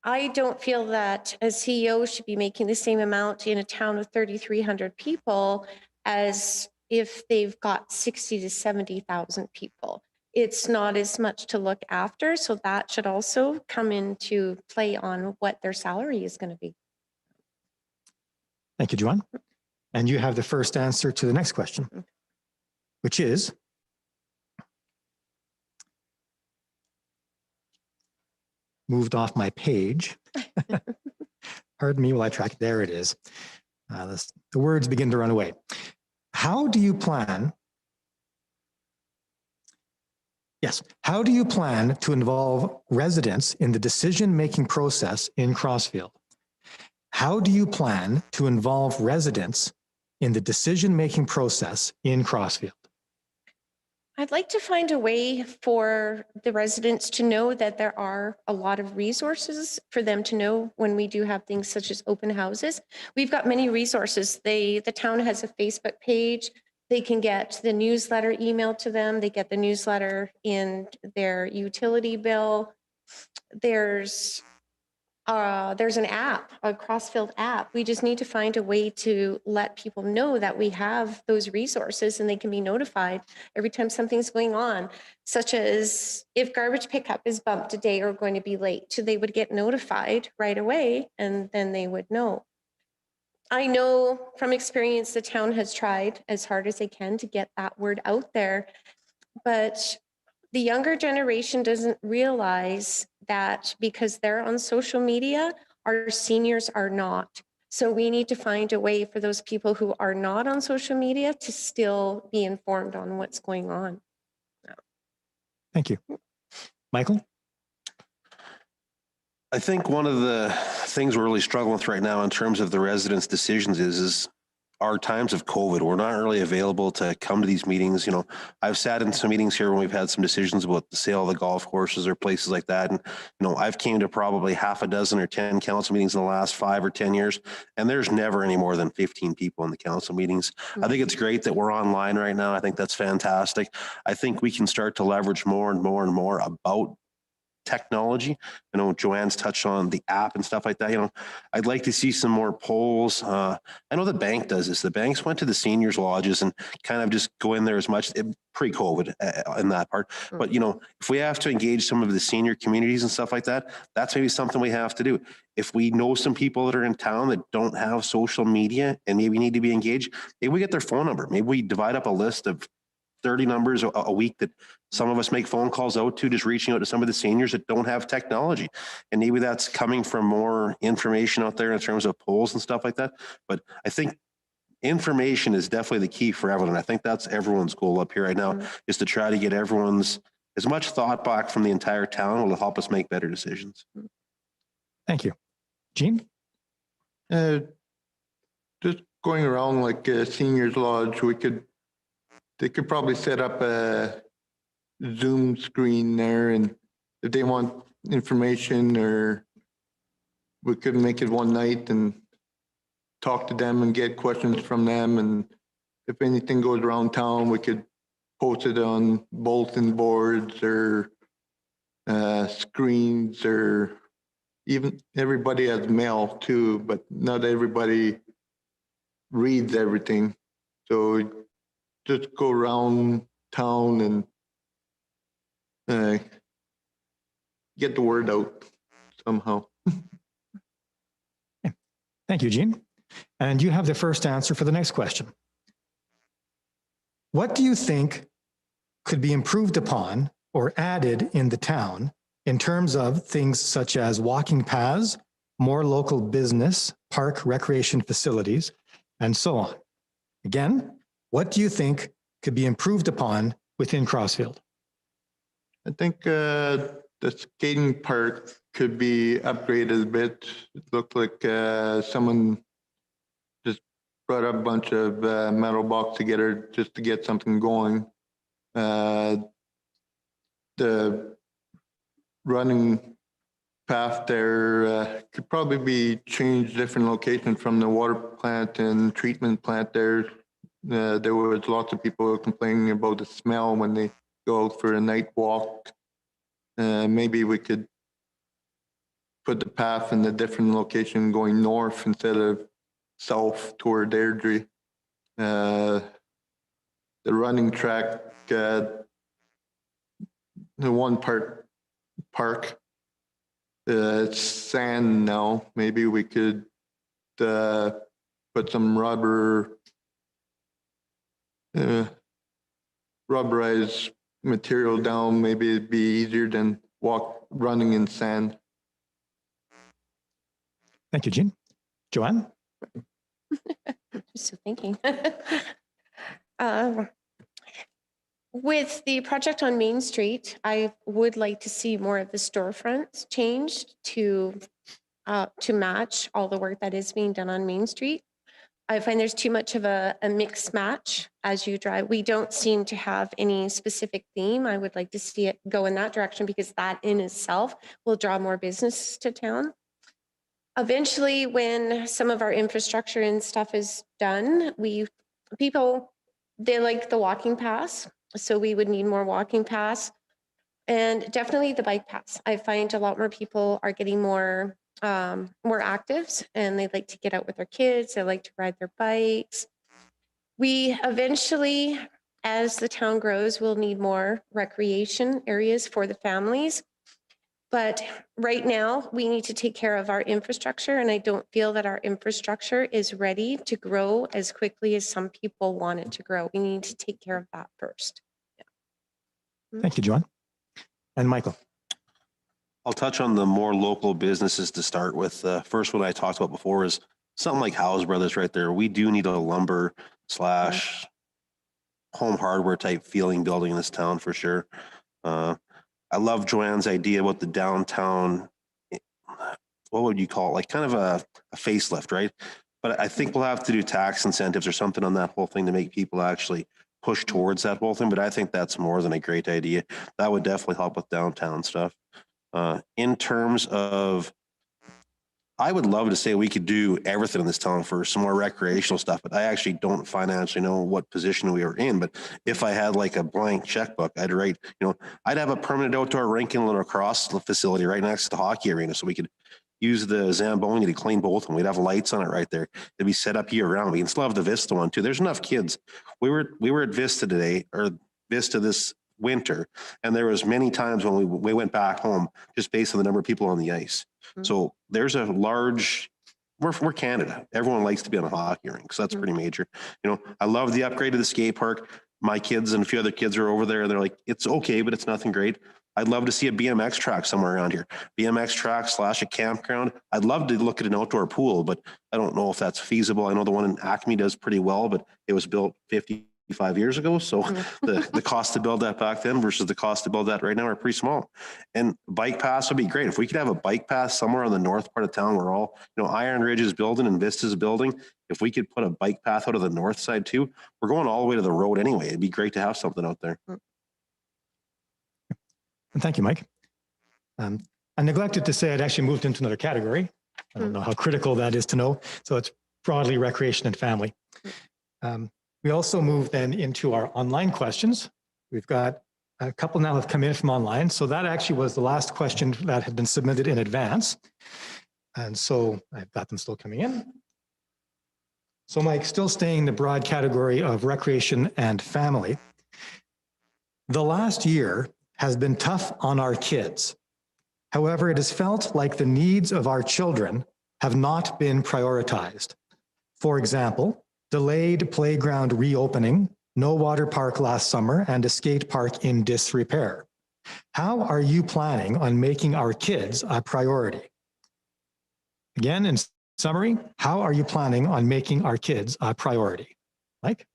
I don't feel that a CEO should be making the same amount in a town of 3,300 people as if they've got 60 to 70,000 people. It's not as much to look after, so that should also come into play on what their salary is going to be. Thank you, Joanne. And you have the first answer to the next question, which is, moved off my page. Pardon me while I track. There it is. The words begin to run away. How do you plan? Yes. How do you plan to involve residents in the decision-making process in Crossfield? How do you plan to involve residents in the decision-making process in Crossfield? I'd like to find a way for the residents to know that there are a lot of resources for them to know when we do have things such as open houses. We've got many resources. The town has a Facebook page. They can get the newsletter emailed to them. They get the newsletter in their utility bill. There's an app, a Crossfield app. We just need to find a way to let people know that we have those resources and they can be notified every time something's going on, such as if garbage pickup is bumped a day or going to be late, so they would get notified right away and then they would know. I know from experience the town has tried as hard as they can to get that word out there, but the younger generation doesn't realize that because they're on social media, our seniors are not. So we need to find a way for those people who are not on social media to still be informed on what's going on. Thank you. Michael? I think one of the things we're really struggling with right now in terms of the residents' decisions is our times of COVID, we're not really available to come to these meetings. You know, I've sat in some meetings here when we've had some decisions about the sale of the golf courses or places like that. And, you know, I've came to probably half a dozen or 10 council meetings in the last 5 or 10 years, and there's never any more than 15 people in the council meetings. I think it's great that we're online right now. I think that's fantastic. I think we can start to leverage more and more and more about technology. I know Joanne's touched on the app and stuff like that. You know, I'd like to see some more polls. I know the bank does this. The banks went to the seniors lodges and kind of just go in there as much pre-COVID in that part. But, you know, if we have to engage some of the senior communities and stuff like that, that's maybe something we have to do. If we know some people that are in town that don't have social media and maybe need to be engaged, maybe we get their phone number. Maybe we divide up a list of 30 numbers a week that some of us make phone calls out to, just reaching out to some of the seniors that don't have technology. And maybe that's coming from more information out there in terms of polls and stuff like that. But I think information is definitely the key for everyone. I think that's everyone's goal up here right now, is to try to get everyone's as much thought back from the entire town will help us make better decisions. Thank you. Jean? Just going around like a seniors lodge, they could probably set up a Zoom screen there, and if they want information, or we could make it one night and talk to them and get questions from them. And if anything goes around town, we could post it on bulletin boards or screens, or even everybody has mail too, but not everybody reads everything. So just go around town and get the word out somehow. Thank you, Jean. And you have the first answer for the next question. What do you think could be improved upon or added in the town in terms of things such as walking paths, more local business, park recreation facilities, and so on? Again, what do you think could be improved upon within Crossfield? I think the skating park could be upgraded a bit. It looked like someone just brought up a bunch of metal blocks together just to get something going. The running path there could probably be changed different locations from the water plant and treatment plant there. There was lots of people complaining about the smell when they go out for a night walk. Maybe we could put the path in a different location going north instead of south toward Airdrie. The running track, the one part park, it's sand now. Maybe we could put some rubberized material down. Maybe it'd be easier than running in sand. Thank you, Jean. Joanne? So thinking. With the project on Main Street, I would like to see more of the storefronts changed to match all the work that is being done on Main Street. I find there's too much of a mixed match as you drive. We don't seem to have any specific theme. I would like to see it go in that direction, because that in itself will draw more business to town. Eventually, when some of our infrastructure and stuff is done, people, they like the walking paths. So we would need more walking paths, and definitely the bike paths. I find a lot more people are getting more actives, and they like to get out with their kids. They like to ride their bikes. We eventually, as the town grows, will need more recreation areas for the families. But right now, we need to take care of our infrastructure, and I don't feel that our infrastructure is ready to grow as quickly as some people want it to grow. We need to take care of that first. Yeah. Thank you, Joanne. And Michael? I'll touch on the more local businesses to start with. The first one I talked about before is something like House Brothers right there. We do need a lumber / home hardware type feeling building in this town for sure. I love Joanne's idea about the downtown, what would you call it? Like kind of a facelift, right? But I think we'll have to do tax incentives or something on that whole thing to make people actually push towards that whole thing. But I think that's more than a great idea. That would definitely help with downtown stuff. In terms of, I would love to say we could do everything in this town for some more recreational stuff, but I actually don't financially know what position we are in. But if I had like a blank checkbook, I'd write, I'd have a permanent outdoor rink and lacrosse facility right next to the hockey arena, so we could use the Zamboni to clean both of them. We'd have lights on it right there. It'd be set up year round. We can still have the Vista one too. There's enough kids. We were at Vista today, or Vista this winter, and there was many times when we went back home just based on the number of people on the ice. So there's a large, we're Canada. Everyone likes to be on a hockey rink, so that's pretty major. I love the upgrade to the skate park. My kids and a few other kids are over there. They're like, it's okay, but it's nothing great. I'd love to see a BMX track somewhere around here. BMX track / a campground. I'd love to look at an outdoor pool, but I don't know if that's feasible. I know the one in Acme does pretty well, but it was built 55 years ago. So the cost to build that back then versus the cost to build that right now are pretty small. And bike paths would be great. If we could have a bike path somewhere on the north part of town where all, Iron Ridge is building and Vista's building. If we could put a bike path out of the north side too, we're going all the way to the road anyway. It'd be great to have something out there. Thank you, Mike. I neglected to say I'd actually moved into another category. I don't know how critical that is to know. So it's broadly recreation and family. We also moved then into our online questions. We've got a couple now have come in from online. So that actually was the last question that had been submitted in advance. And so I've got them still coming in. So Mike, still staying in the broad category of recreation and family. The last year has been tough on our kids. However, it has felt like the needs of our children have not been prioritized. For example, delayed playground reopening, no water park last summer, and a skate park in disrepair. How are you planning on making our kids a priority? Again, in summary, how are you planning on making our kids a priority? Mike?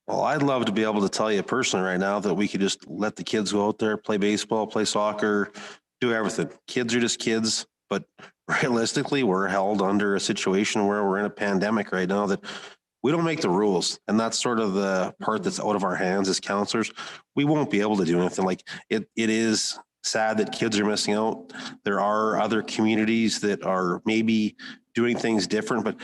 Well, I'd love to be able to tell you personally right now that we could just let the kids go out there, play baseball, play soccer, do everything. Kids are just kids, but realistically, we're held under a situation where we're in a pandemic right now that we don't make the rules. And that's sort of the part that's out of our hands as counselors. We won't be able to do anything. Like it is sad that kids are missing out. There are other communities that are maybe doing things different, but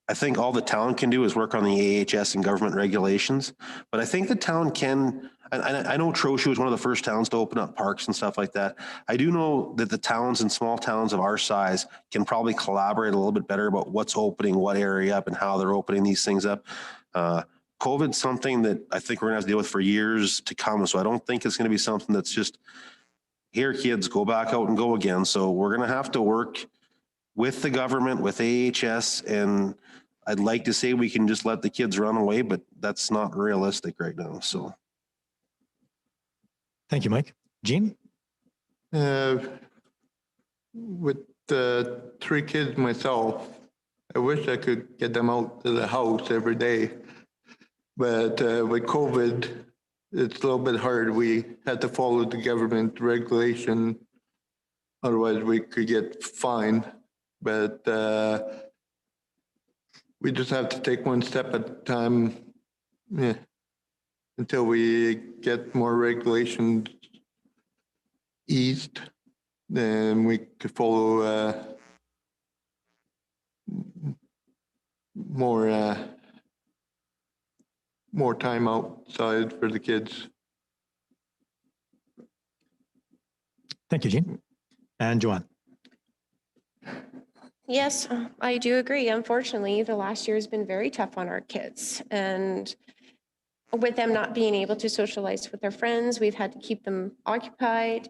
I think all the town can do is work on the AHS and government regulations. But I think the town can, I know Trochu was one of the first towns to open up parks and stuff like that. I do know that the towns and small towns of our size can probably collaborate a little bit better about what's opening what area up and how they're opening these things up. COVID's something that I think we're gonna have to deal with for years to come. So I don't think it's gonna be something that's just, here kids, go back out and go again. So we're gonna have to work with the government, with AHS, and I'd like to say we can just let the kids run away, but that's not realistic right now. So. Thank you, Mike. Jean? With the 3 kids myself, I wish I could get them out to the house every day. But with COVID, it's a little bit hard. We had to follow the government regulation. Otherwise, we could get fined. But we just have to take one step at a time until we get more regulations eased. Then we could follow more time outside for the kids. Thank you, Jean. And Joanne? Yes, I do agree. Unfortunately, the last year has been very tough on our kids. And with them not being able to socialize with their friends, we've had to keep them occupied.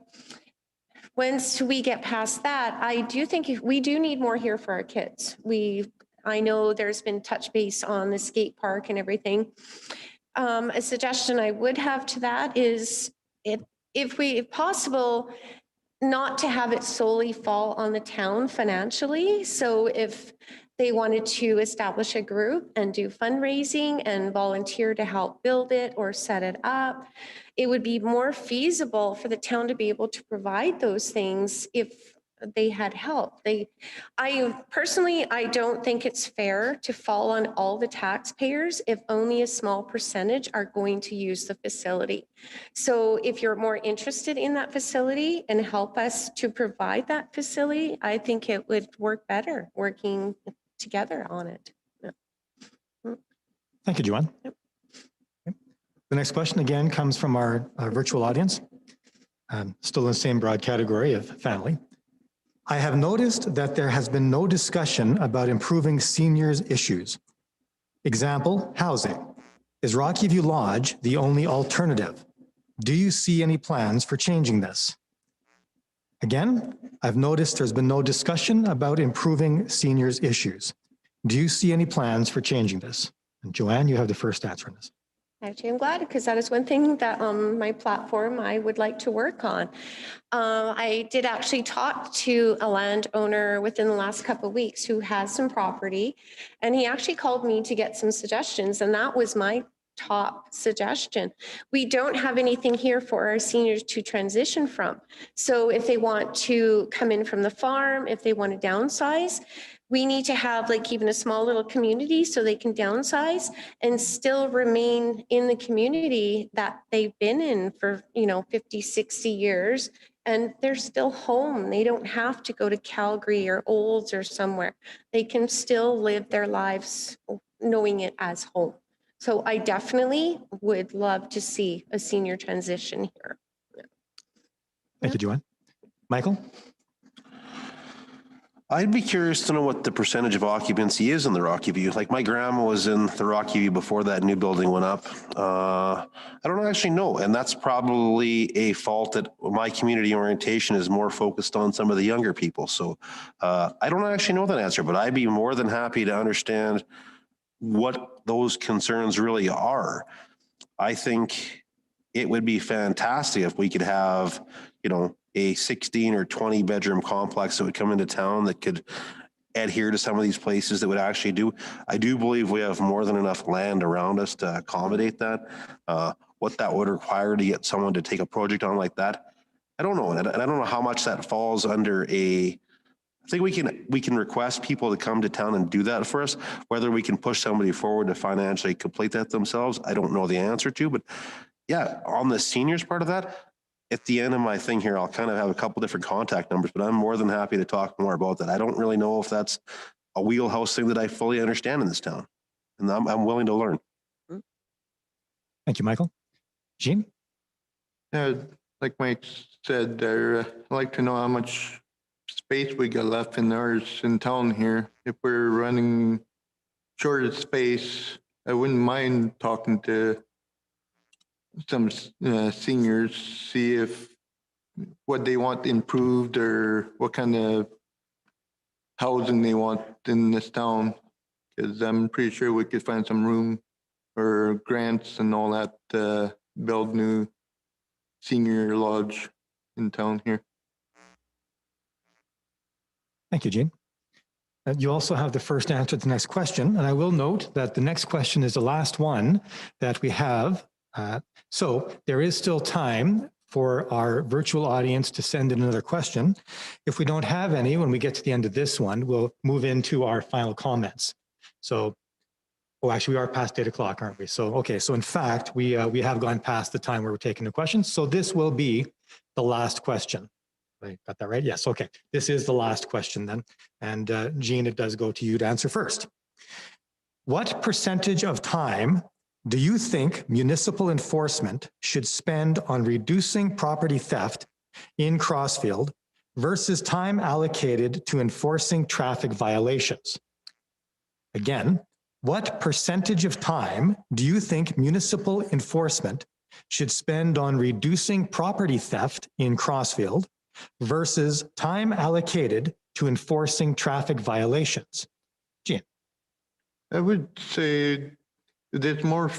Once we get past that, I do think we do need more here for our kids. I know there's been touch base on the skate park and everything. A suggestion I would have to that is if possible, not to have it solely fall on the town financially. So if they wanted to establish a group and do fundraising and volunteer to help build it or set it up, it would be more feasible for the town to be able to provide those things if they had help. I personally, I don't think it's fair to fall on all the taxpayers if only a small percentage are going to use the facility. So if you're more interested in that facility and help us to provide that facility, I think it would work better working together on it. Thank you, Joanne. Yep. The next question again comes from our virtual audience, still in the same broad category of family. I have noticed that there has been no discussion about improving seniors' issues. Example, housing. Is Rocky View Lodge the only alternative? Do you see any plans for changing this? Again, I've noticed there's been no discussion about improving seniors' issues. Do you see any plans for changing this? And Joanne, you have the first answer on this. Actually, I'm glad because that is one thing that on my platform I would like to work on. I did actually talk to a landowner within the last couple of weeks who has some property, and he actually called me to get some suggestions, and that was my top suggestion. We don't have anything here for our seniors to transition from. So if they want to come in from the farm, if they want to downsize, we need to have like even a small little community so they can downsize and still remain in the community that they've been in for, 50, 60 years. And they're still home. They don't have to go to Calgary or Olds or somewhere. They can still live their lives knowing it as home. So I definitely would love to see a senior transition here. Thank you, Joanne. Michael? I'd be curious to know what the percentage of occupancy is in the Rocky View. Like my grandma was in the Rocky View before that new building went up. I don't actually know. And that's probably a fault that my community orientation is more focused on some of the younger people. So I don't actually know that answer, but I'd be more than happy to understand what those concerns really are. I think it would be fantastic if we could have, a 16 or 20 bedroom complex that would come into town that could adhere to some of these places that would actually do. I do believe we have more than enough land around us to accommodate that. What that would require to get someone to take a project on like that, I don't know. And I don't know how much that falls under I think we can request people to come to town and do that for us. Whether we can push somebody forward to financially complete that themselves, I don't know the answer to. But yeah, on the seniors part of that, at the end of my thing here, I'll kind of have a couple different contact numbers, but I'm more than happy to talk more about that. I don't really know if that's a wheelhouse thing that I fully understand in this town, and I'm willing to learn. Thank you, Michael. Jean? Like Mike said there, I'd like to know how much space we got left in ours in town here. If we're running short of space, I wouldn't mind talking to some seniors, see if what they want improved or what kind of housing they want in this town. Because I'm pretty sure we could find some room or grants and all that to build new senior lodge in town here. Thank you, Jean. You also have the first answer to the next question. And I will note that the next question is the last one that we have. So there is still time for our virtual audience to send in another question. If we don't have any, when we get to the end of this one, we'll move into our final comments. So, actually we are past 8 o'clock, aren't we? So, okay. So in fact, we have gone past the time where we're taking the questions. So this will be the last question. I got that right? Yes. Okay. This is the last question then. And Jean, it does go to you to answer first. What percentage of time do you think municipal enforcement should spend on reducing property theft in Crossfield versus time allocated to enforcing traffic violations? Again, what percentage of time do you think municipal enforcement should spend on reducing property theft in Crossfield versus time allocated to enforcing traffic violations? Jean. I would say there's more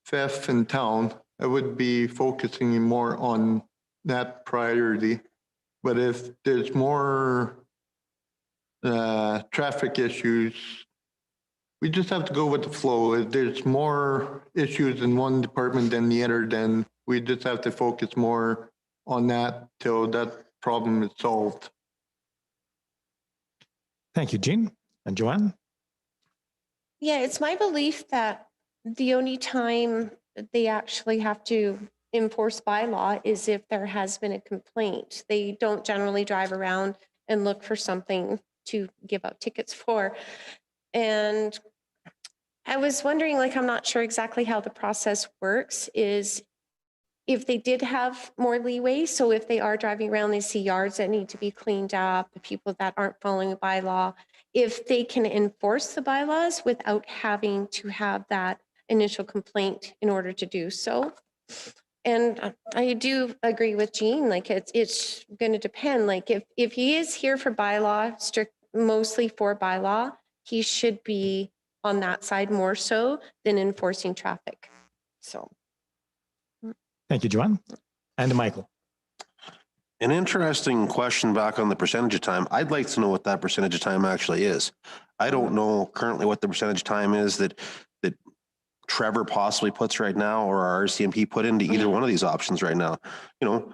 theft in town. I would be focusing more on that priority. But if there's more traffic issues, we just have to go with the flow. If there's more issues in one department than the other, then we just have to focus more on that till that problem is solved. Thank you, Jean. And Joanne? Yeah, it's my belief that the only time that they actually have to enforce bylaw is if there has been a complaint. They don't generally drive around and look for something to give out tickets for. And I was wondering, like, I'm not sure exactly how the process works, is if they did have more leeway, so if they are driving around, they see yards that need to be cleaned up, the people that aren't following a bylaw, if they can enforce the bylaws without having to have that initial complaint in order to do so. And I do agree with Jean, like it's going to depend. Like if he is here for bylaw, mostly for bylaw, he should be on that side more so than enforcing traffic. So. Thank you, Joanne. And Michael? An interesting question back on the percentage of time. I'd like to know what that percentage of time actually is. I don't know currently what the percentage of time is that Trevor possibly puts right now, or our RCMP put into either one of these options right now. You know,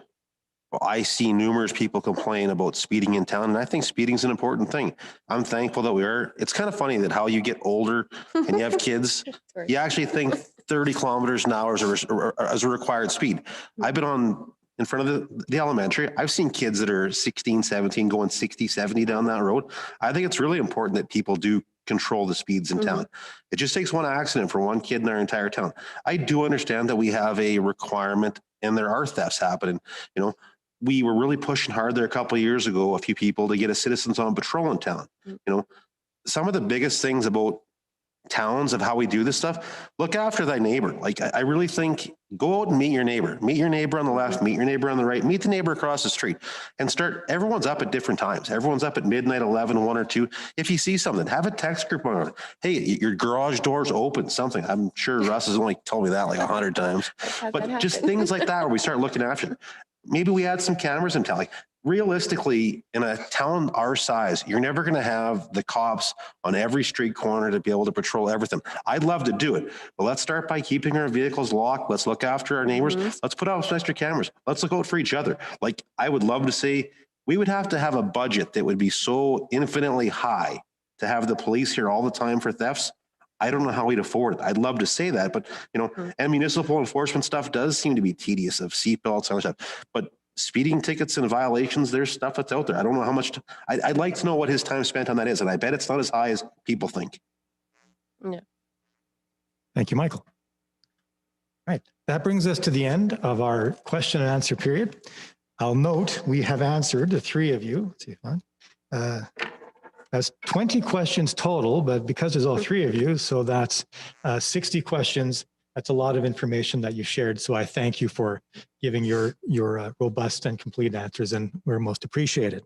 I see numerous people complain about speeding in town, and I think speeding is an important thing. I'm thankful that we are. It's kind of funny that how you get older and you have kids, you actually think 30 kilometers an hour is a required speed. I've been in front of the elementary. I've seen kids that are 16, 17 going 60, 70 down that road. I think it's really important that people do control the speeds in town. It just takes one accident for one kid in our entire town. I do understand that we have a requirement and there are thefts happening. You know, we were really pushing hard there a couple of years ago, a few people, to get a citizens on patrol in town. You know, some of the biggest things about towns of how we do this stuff, look after thy neighbor. Like I really think, go out and meet your neighbor on the left, meet your neighbor on the right, meet the neighbor across the street, and everyone's up at different times. Everyone's up at midnight, 11, 1 or 2. If you see something, have a text group on it. Hey, your garage door's open, something. I'm sure Russ has only told me that like 100 times, but just things like that where we start looking after them. Maybe we add some cameras in town. Like realistically, in a town our size, you're never going to have the cops on every street corner to be able to patrol everything. I'd love to do it, but let's start by keeping our vehicles locked. Let's look after our neighbors. Let's put out some extra cameras. Let's look out for each other. Like I would love to say, we would have to have a budget that would be so infinitely high to have the police here all the time for thefts. I don't know how we'd afford it. I'd love to say that, but you know, and municipal enforcement stuff does seem to be tedious, of seatbelts and stuff, but speeding tickets and violations, there's stuff that's out there. I don't know how much, I'd like to know what his time spent on that is. And I bet it's not as high as people think. Yeah. Thank you, Michael. All right, that brings us to the end of our question and answer period. I'll note we have answered the 3 of you. Let's see if that's 20 questions total, but because there's all 3 of you, so that's 60 questions. That's a lot of information that you shared. So I thank you for giving your robust and complete answers, and we're most appreciated.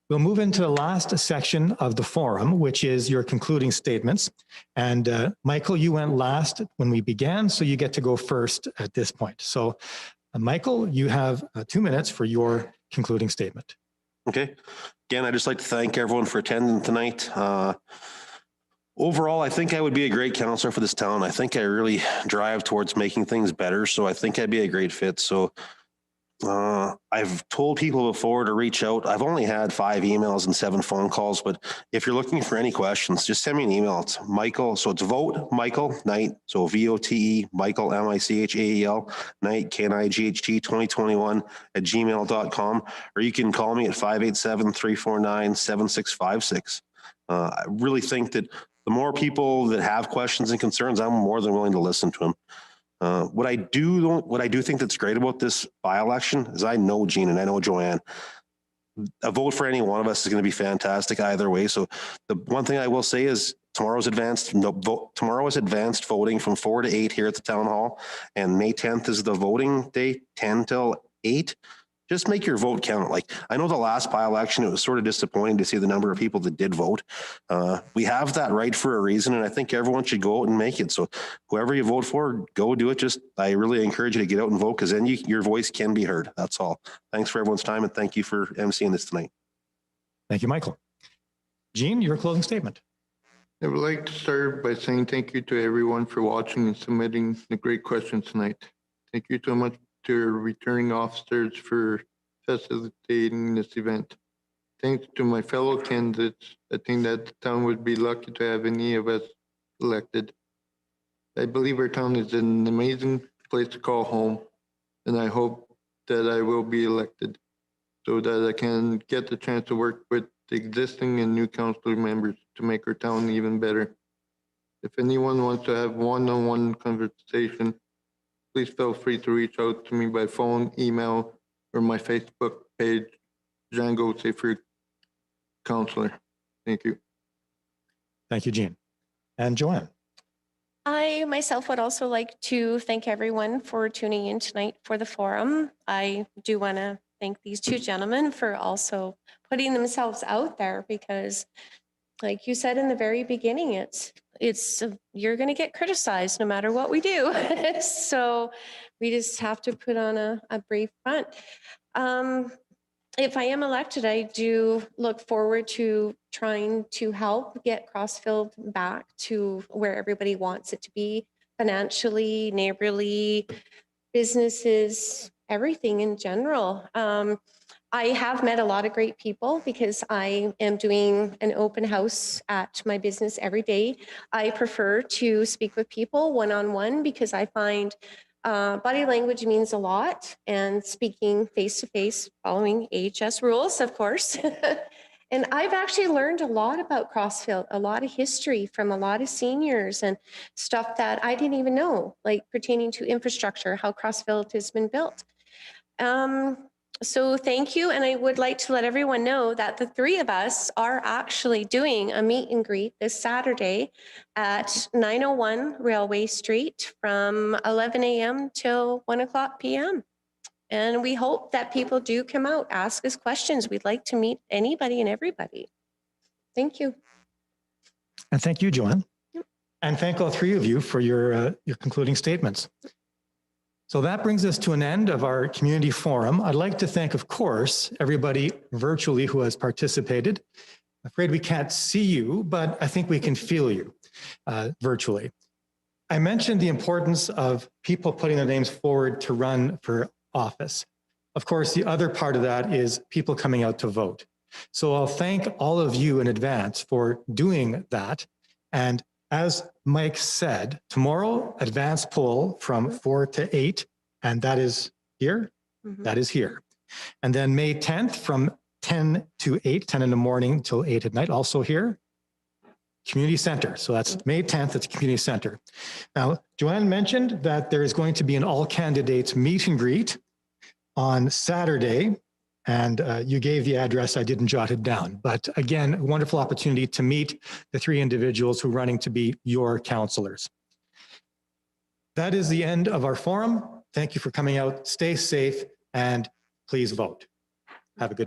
We'll move into the last section of the forum, which is your concluding statements. And Michael, you went last when we began, so you get to go first at this point. So Michael, you have 2 minutes for your concluding statement. Okay. Again, I'd just like to thank everyone for attending tonight. Overall, I think I would be a great counselor for this town. I think I really drive towards making things better. So I think I'd be a great fit. So I've told people before to reach out. I've only had 5 emails and 7 phone calls, but if you're looking for any questions, just send me an email. It's Michael. So it's vote Michael Knight. So VOTE Michael MICHAEL Knight KNIGHT 2021 at gmail.com, or you can call me at 587-349-7656. I really think that the more people that have questions and concerns, I'm more than willing to listen to them. What I do think that's great about this by-election is I know Jean and I know Joanne. A vote for any one of us is going to be fantastic either way. So the one thing I will say is tomorrow is advanced voting from 4 to 8 here at the town hall, and May 10th is the voting day, 10 till 8. Just make your vote count. Like I know the last by-election, it was sort of disappointing to see the number of people that did vote. We have that right for a reason, and I think everyone should go out and make it. So whoever you vote for, go do it. I really encourage you to get out and vote, because then your voice can be heard. That's all. Thanks for everyone's time, and thank you for emceeing this tonight. Thank you, Michael. Jean, your closing statement. I would like to start by saying thank you to everyone for watching and submitting the great questions tonight. Thank you so much to returning officers for facilitating this event. thanks to my fellow candidates, I think that the town would be lucky to have any of us elected. I believe our town is an amazing place to call home, and I hope that I will be elected so that I can get the chance to work with the existing and new council members to make our town even better. If anyone wants to have one-on-one conversation, please feel free to reach out to me by phone, email, or my Facebook page, Jean Gauthier for Counselor. Thank you. Thank you, Jean. And Joanne. I myself would also like to thank everyone for tuning in tonight for the forum. I do want to thank these two gentlemen for also putting themselves out there because, like you said in the very beginning, you're going to get criticized no matter what we do. So we just have to put on a brave front. If I am elected, I do look forward to trying to help get Crossfield back to where everybody wants it to be financially, neighborly, businesses, everything in general. I have met a lot of great people because I am doing an open house at my business every day. I prefer to speak with people one-on-one because I find body language means a lot, and speaking face-to-face, following AHS rules, of course. And I've actually learned a lot about Crossfield, a lot of history from a lot of seniors and stuff that I didn't even know, like pertaining to infrastructure, how Crossfield has been built. So thank you. And I would like to let everyone know that the three of us are actually doing a meet and greet this Saturday at 901 Railway Street from 11 a.m. till 1 o'clock p.m. And we hope that people do come out, ask us questions. We'd like to meet anybody and everybody. Thank you. And thank you, Joanne. And thank all three of you for your concluding statements. So that brings us to an end of our community forum. I'd like to thank, of course, everybody virtually who has participated. I'm afraid we can't see you, but I think we can feel you virtually. I mentioned the importance of people putting their names forward to run for office. Of course, the other part of that is people coming out to vote. So I'll thank all of you in advance for doing that. And as Mike said, tomorrow, advance poll from 4 to 8, and that is here, that is here. And then May 10th from 10 to 8, 10 in the morning till 8 at night, also here, community center. So that's May 10th, it's community center. Now, Joanne mentioned that there is going to be an all candidates meet and greet on Saturday. And you gave the address, I didn't jot it down. But again, a wonderful opportunity to meet the three individuals who are running to be your counselors. That is the end of our forum. Thank you for coming out. Stay safe and please vote. Have a good